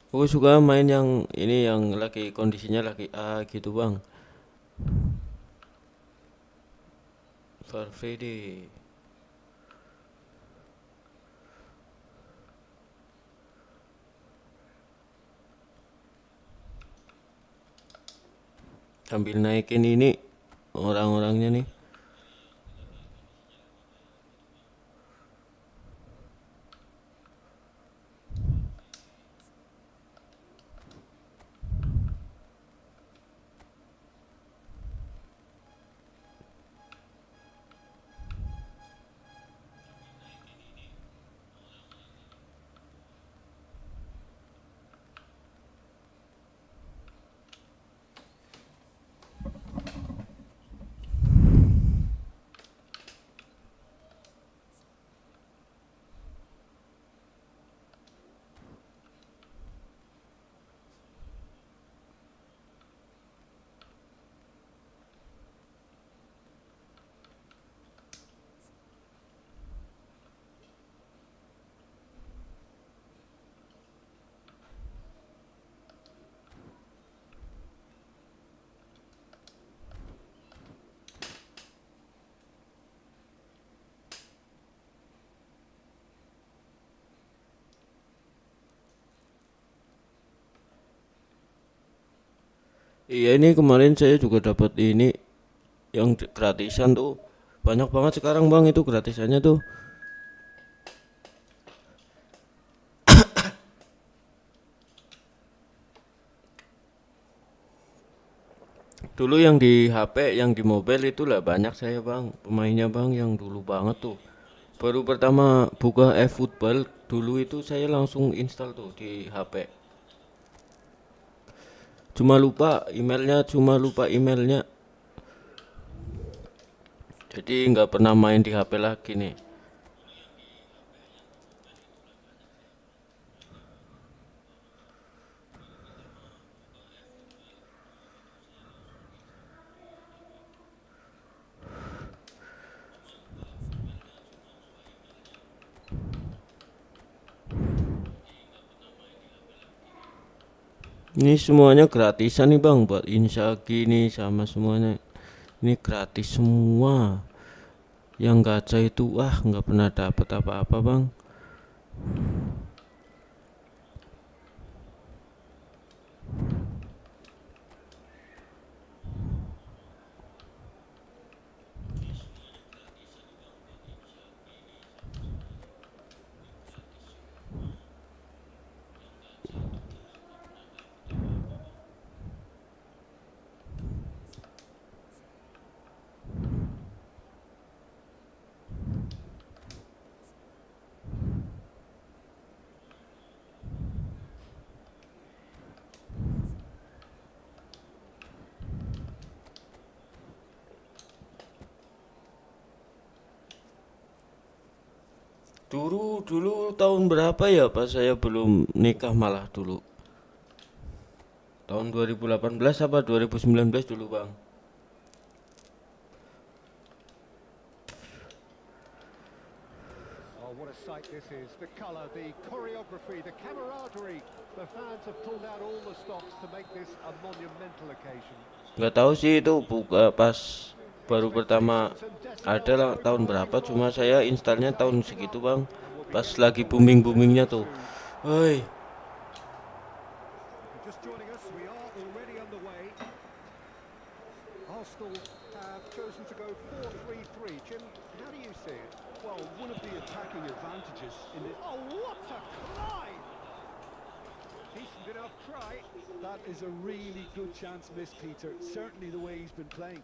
Speaker 1: Aku suka main yang ini yang lagi kondisinya lagi A gitu bang. Valverde. Sambil naikin ini orang-orangnya nih. Iya ini kemarin saya juga dapat ini yang gratisan tuh banyak banget sekarang bang itu gratisannya tuh. Dulu yang di HP yang di mobile itu lah banyak saya bang pemainnya bang yang dulu banget tuh. Baru pertama buka eFootball dulu itu saya langsung install tuh di HP. Cuma lupa emailnya. Jadi nggak pernah main di HP lagi nih. Ini semuanya gratisan nih bang buat Inshaki nih sama semuanya. Ini gratis semua. Yang gacha itu wah nggak pernah dapat apa-apa bang. Dulu tahun berapa ya pas saya belum nikah malah dulu. Tahun 2018 apa 2019 dulu, Bang.
Speaker 2: Oh, what a sight this is. The colour, the choreography, the camaraderie. The fans have pulled out all the stops to make this a monumental occasion.
Speaker 1: Nggak tahu sih itu buka pas baru pertama ada lah, tahun berapa, cuma saya installnya tahun segitu, Bang. Pas lagi booming-boomingnya tuh. Woi,
Speaker 2: If you're just joining us, we are already underway. Arsenal have chosen to go 4-3-3. Jim, how do you see it?
Speaker 3: Well, one of the attacking advantages in this...
Speaker 2: Oh, what a try! Decent enough try.
Speaker 3: That is a really good chance missed, Peter. Certainly the way he's been playing.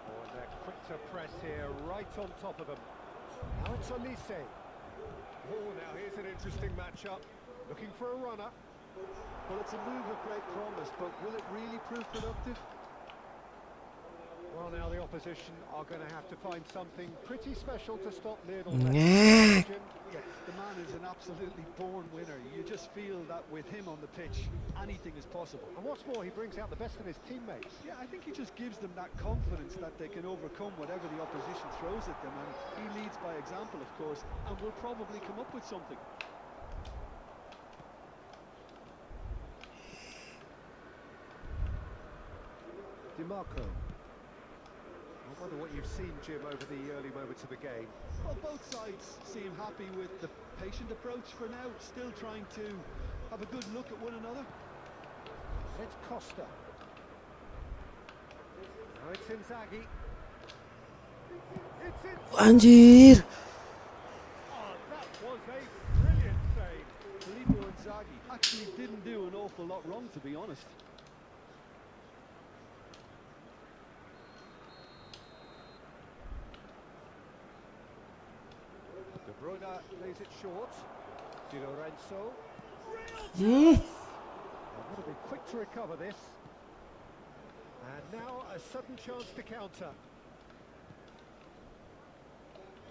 Speaker 2: Oh, and they're quick to press here, right on top of them. Now it's Olise. Oh, now here's an interesting matchup. Looking for a runner.
Speaker 3: Well, it's a move of great promise, but will it really prove productive?
Speaker 2: Well, now the opposition are going to have to find something pretty special to stop Lionel
Speaker 1: Nah.
Speaker 2: Messi.
Speaker 3: Yeah, the man is an absolutely born winner. You just feel that with him on the pitch, anything is possible.
Speaker 2: And what's more, he brings out the best in his teammates.
Speaker 3: Yeah, I think he just gives them that confidence that they can overcome whatever the opposition throws at them, and he leads by example, of course, and will probably come up with something.
Speaker 2: DiMarco. I wonder what you've seen, Jim, over the early moments of the game.
Speaker 3: Well, both sides seem happy with the patient approach for now, still trying to have a good look at one another.
Speaker 2: It's Costa. Now it's Inzaghi. It's Inzaghi.
Speaker 1: anjir.
Speaker 2: Oh, that was a brilliant save.
Speaker 3: Filippo Inzaghi actually didn't do an awful lot wrong, to be honest.
Speaker 2: De Bruyne lays it short. Di Lorenzo.
Speaker 1: Hmm.
Speaker 2: They've got to be quick to recover this. And now a sudden chance to counter.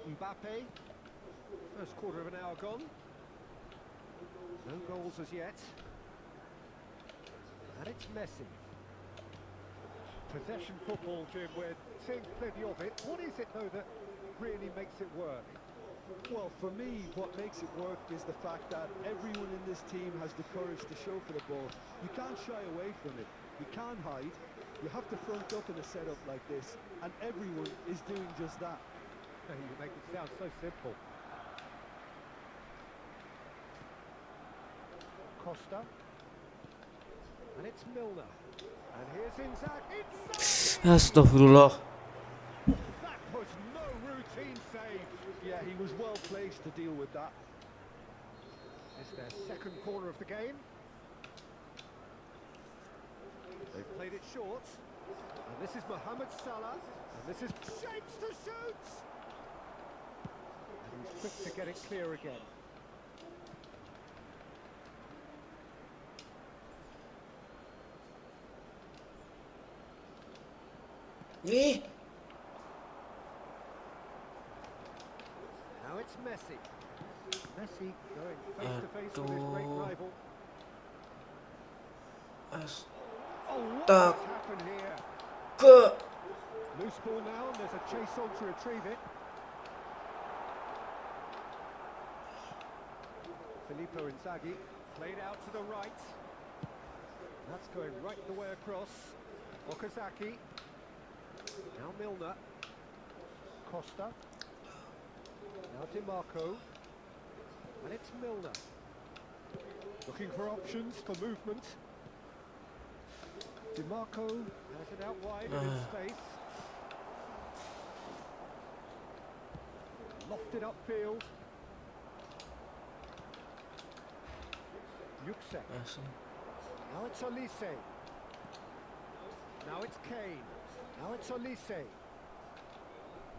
Speaker 2: Mbappe. First quarter of an hour gone. No goals as yet. And it's Messi. Possession football, Jim, we're seeing plenty of it. What is it, though, that really makes it work?
Speaker 3: Well, for me, what makes it work is the fact that everyone in this team has the courage to show for the ball. You can't shy away from it. You can't hide. You have to front up in a setup like this, and everyone is doing just that.
Speaker 2: You make it sound so simple. Costa. And it's Milner. And here's Inzaghi.
Speaker 1: Astagfirullah.
Speaker 2: That was no routine save.
Speaker 3: Yeah, he was well placed to deal with that.
Speaker 2: It's their second corner of the game. They've played it short. And this is Mohamed Salah. And this is shapes to shoot. And he's quick to get it clear again.
Speaker 1: Ih,
Speaker 2: Now it's Messi. Messi going face to face with his great
Speaker 1: Aduh.
Speaker 2: rival.
Speaker 1: astaga.
Speaker 2: Oh, what has happened here? Loose ball now, and there's a chase on to retrieve it. Filippo Inzaghi played out to the right. That's going right the way across. Okazaki. Now Milner. Costa. Now DiMarco. And it's Milner. Looking for options for movement. DiMarco has it out wide and in space. Lofted upfield. Yukkkk. Now it's Olise. Now it's Kane. Now it's Olise.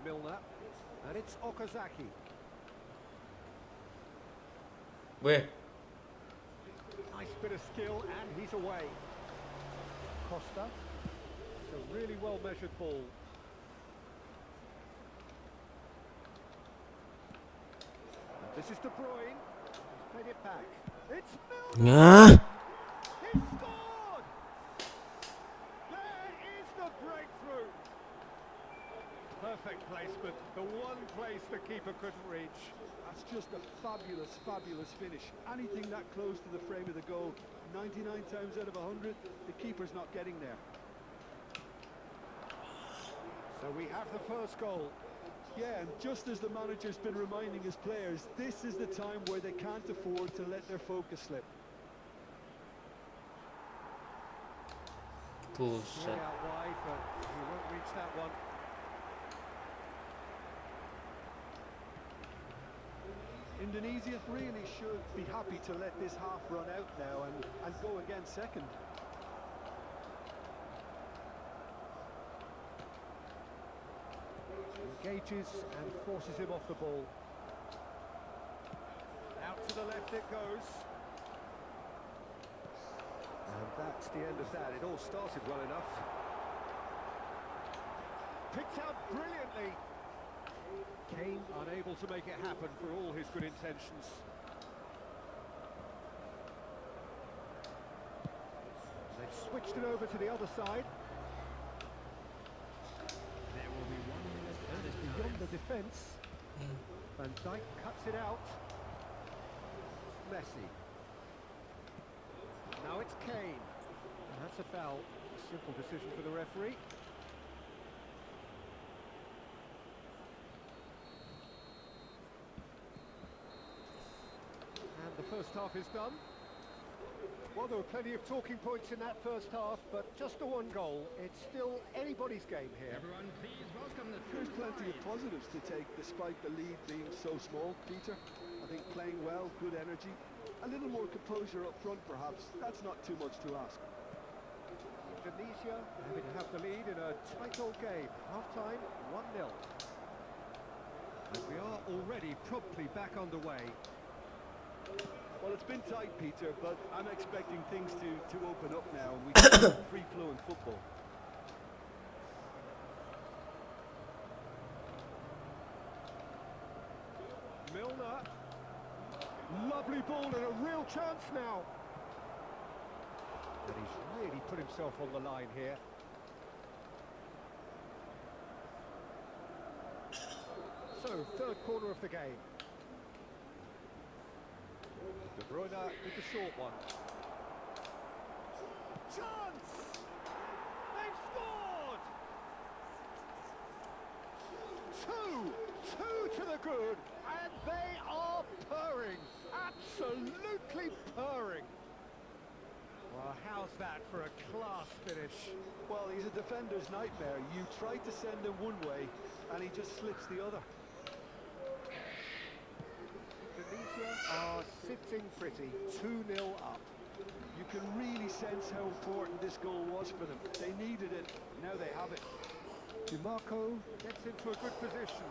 Speaker 2: Milner. And it's Okazaki.
Speaker 1: Weh,
Speaker 2: Nice bit of skill and he's away. Costa. It's a really well measured ball. And this is De Bruyne. He's played it back. It's Milner.
Speaker 1: Ah,
Speaker 2: He scored! There is the breakthrough. Perfect placement. The one place the keeper couldn't reach.
Speaker 3: That's just a fabulous, fabulous finish. Anything that close to the frame of the goal, 99 times out of 100, the keeper's not getting there.
Speaker 2: So we have the first goal.
Speaker 3: Yeah, and just as the manager's been reminding his players, this is the time where they can't afford to let their focus slip.
Speaker 2: Swing
Speaker 1: buset.
Speaker 2: out wide, but he won't reach that one.
Speaker 3: Indonesia really should be happy to let this half run out now and go again second.
Speaker 2: Engages and forces him off the ball. Out to the left it goes. And that's the end of that. It all started well enough. Picked out brilliantly. Kane unable to make it happen for all his good intentions. They've switched it over to the other side. There will be one that is beyond the defence. Van Dijk cuts it out. Messi. Now it's Kane. And that's a foul. Simple decision for the referee. And the first half is done. Well, there were plenty of talking points in that first half, but just the one goal. It's still anybody's game here.
Speaker 4: Everyone, please welcome the
Speaker 3: There's plenty of positives to take despite the lead being so small, Peter. I think playing well, good energy, a little more composure up front perhaps. That's not too much to ask.
Speaker 2: Indonesia having to have the lead in a tight old game. Half-time, 1-0. And we are already promptly back underway.
Speaker 3: Well, it's been tight, Peter, but I'm expecting things to open up now and we can have free-flowing football.
Speaker 2: Milner. Lovely ball and a real chance now. And he's really put himself on the line here. So, third quarter of the game. De Bruyne with the short one. Chance! They've scored! Two to the good, and they are purring. Absolutely purring. Well, how's that for a class finish?
Speaker 3: Well, he's a defender's nightmare. You try to send him one way and he just slips the other.
Speaker 2: Indonesia are sitting pretty, 2-0 up.
Speaker 3: You can really sense how important this goal was for them. They needed it, now they have it.
Speaker 2: DiMarco gets into a good position.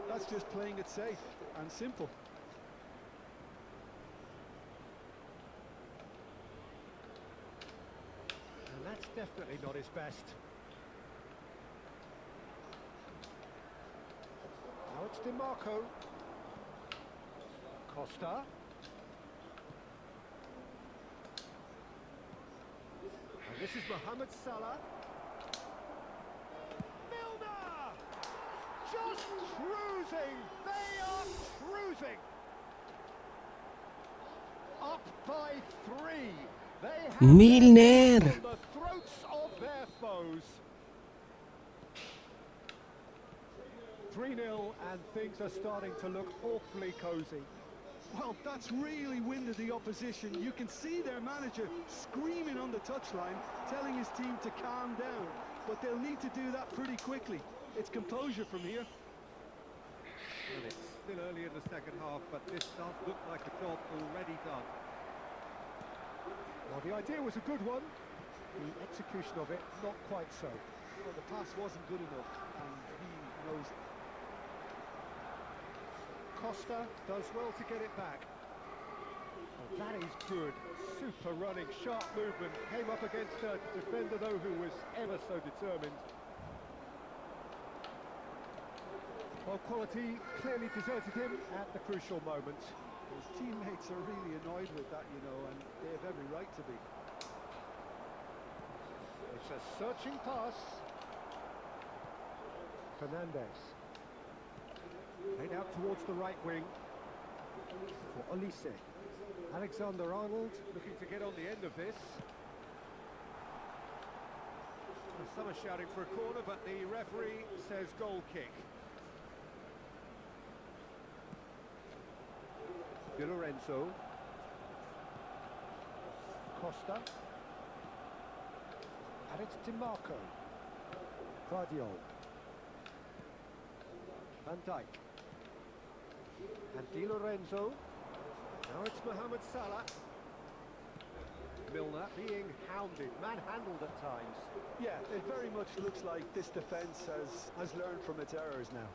Speaker 3: That's just playing it safe and simple.
Speaker 2: And that's definitely not his best. Now it's DiMarco. Costa. And this is Mohamed Salah. Milner! Just cruising! They are cruising! Up by 3. They have
Speaker 1: Milner.
Speaker 2: their on the throats of their foes. 3-0 and things are starting to look awfully cosy.
Speaker 3: Well, that's really winded the opposition. You can see their manager screaming on the touchline, telling his team to calm down. But they'll need to do that pretty quickly. It's composure from here.
Speaker 2: And it's still early in the second half, but this does look like a job already done. Well, the idea was a good one. The execution of it, not quite so.
Speaker 3: Well, the pass wasn't good enough, and he knows it.
Speaker 2: Costa does well to get it back. Oh, That is good. Super running, sharp movement. Came up against a defender, though, who was ever so determined. Well, quality clearly deserted him at the crucial moment.
Speaker 3: His teammates are really annoyed with that, you know, and they have every right to be.
Speaker 2: It's a searching pass. Fernandez. Played out towards the right wing for Olise. Alexander-Arnold looking to get on the end of this. Well, some are shouting for a corner, but the referee says goal kick. Di Lorenzo. Costa. And it's DiMarco. Guardiol. Van Dijk. And Di Lorenzo. Now it's Mohamed Salah. Milner being hounded, manhandled at times.
Speaker 3: Yeah, it very much looks like this defence has learned from its errors now.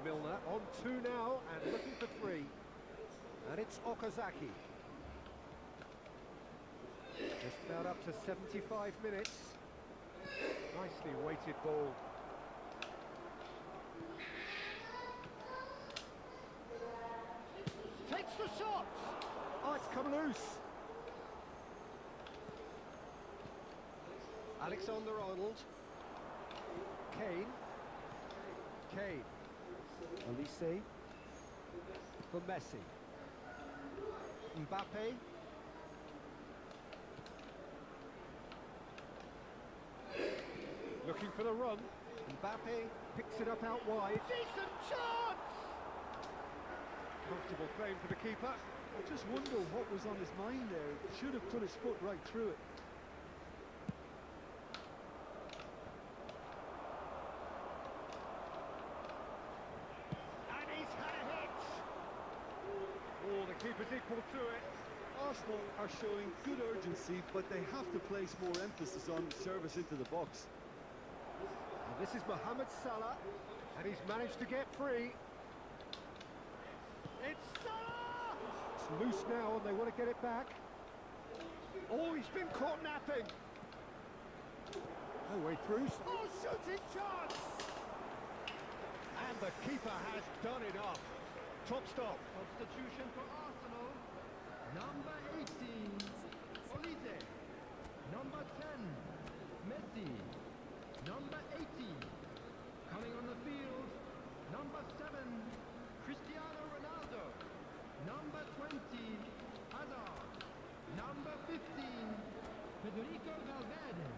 Speaker 2: Milner on 2 now and looking for 3. And it's Okazaki. Just about up to 75 minutes. Nicely weighted ball. Takes the shot! Oh, it's come loose. Alexander-Arnold. Kane. Kane. Olise. For Messi. Mbappe. Looking for the run. Mbappe picks it up out wide. Decent chance! Comfortable claim for the keeper.
Speaker 3: I just wonder what was on his mind there. Should have put his foot right through it.
Speaker 2: And he's had a hit! Oh, the keeper's equal to it.
Speaker 3: Arsenal are showing good urgency, but they have to place more emphasis on service into the box.
Speaker 2: And this is Mohamed Salah, and he's managed to get free. It's Salah! It's loose now, and they want to get it back. Oh, he's been caught napping. No way through. Oh, shooting chance! And the keeper has done enough. Top stop.
Speaker 4: Substitution for Arsenal. Number 18, Olise. Number 10, Messi. Number 18, coming on the field. Number 7, Cristiano Ronaldo. Number 20, Hazard. Number 15, Federico Valverde.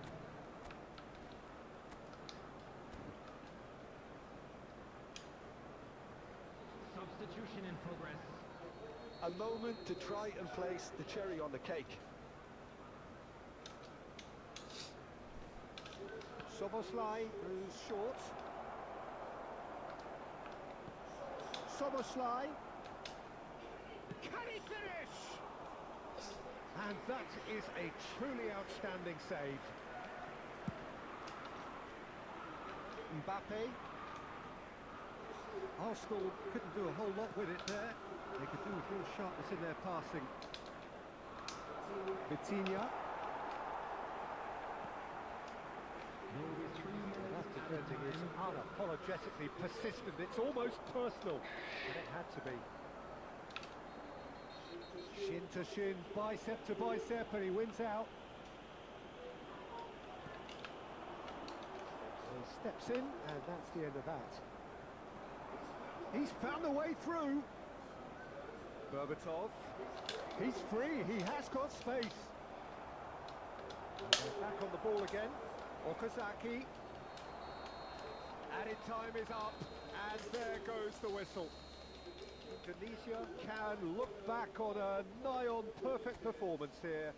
Speaker 4: Substitution in progress.
Speaker 3: A moment to try and place the cherry on the cake.
Speaker 2: Soboslai moves short. Soboslai. Can he finish? And that is a truly outstanding save. Mbappe. Arsenal couldn't do a whole lot with it there. They could do with real sharpness in their passing. Vitinha. That defending is unapologetically persistent. It's almost personal, and it had to be. Shin to shin, bicep to bicep, and he wins out. He steps in, and that's the end of that. He's found the way through. Berbatov. He's free, he has got space. And they're back on the ball again. Okazaki. Added time is up, and there goes the whistle. Indonesia can look back on a nigh-on perfect performance here.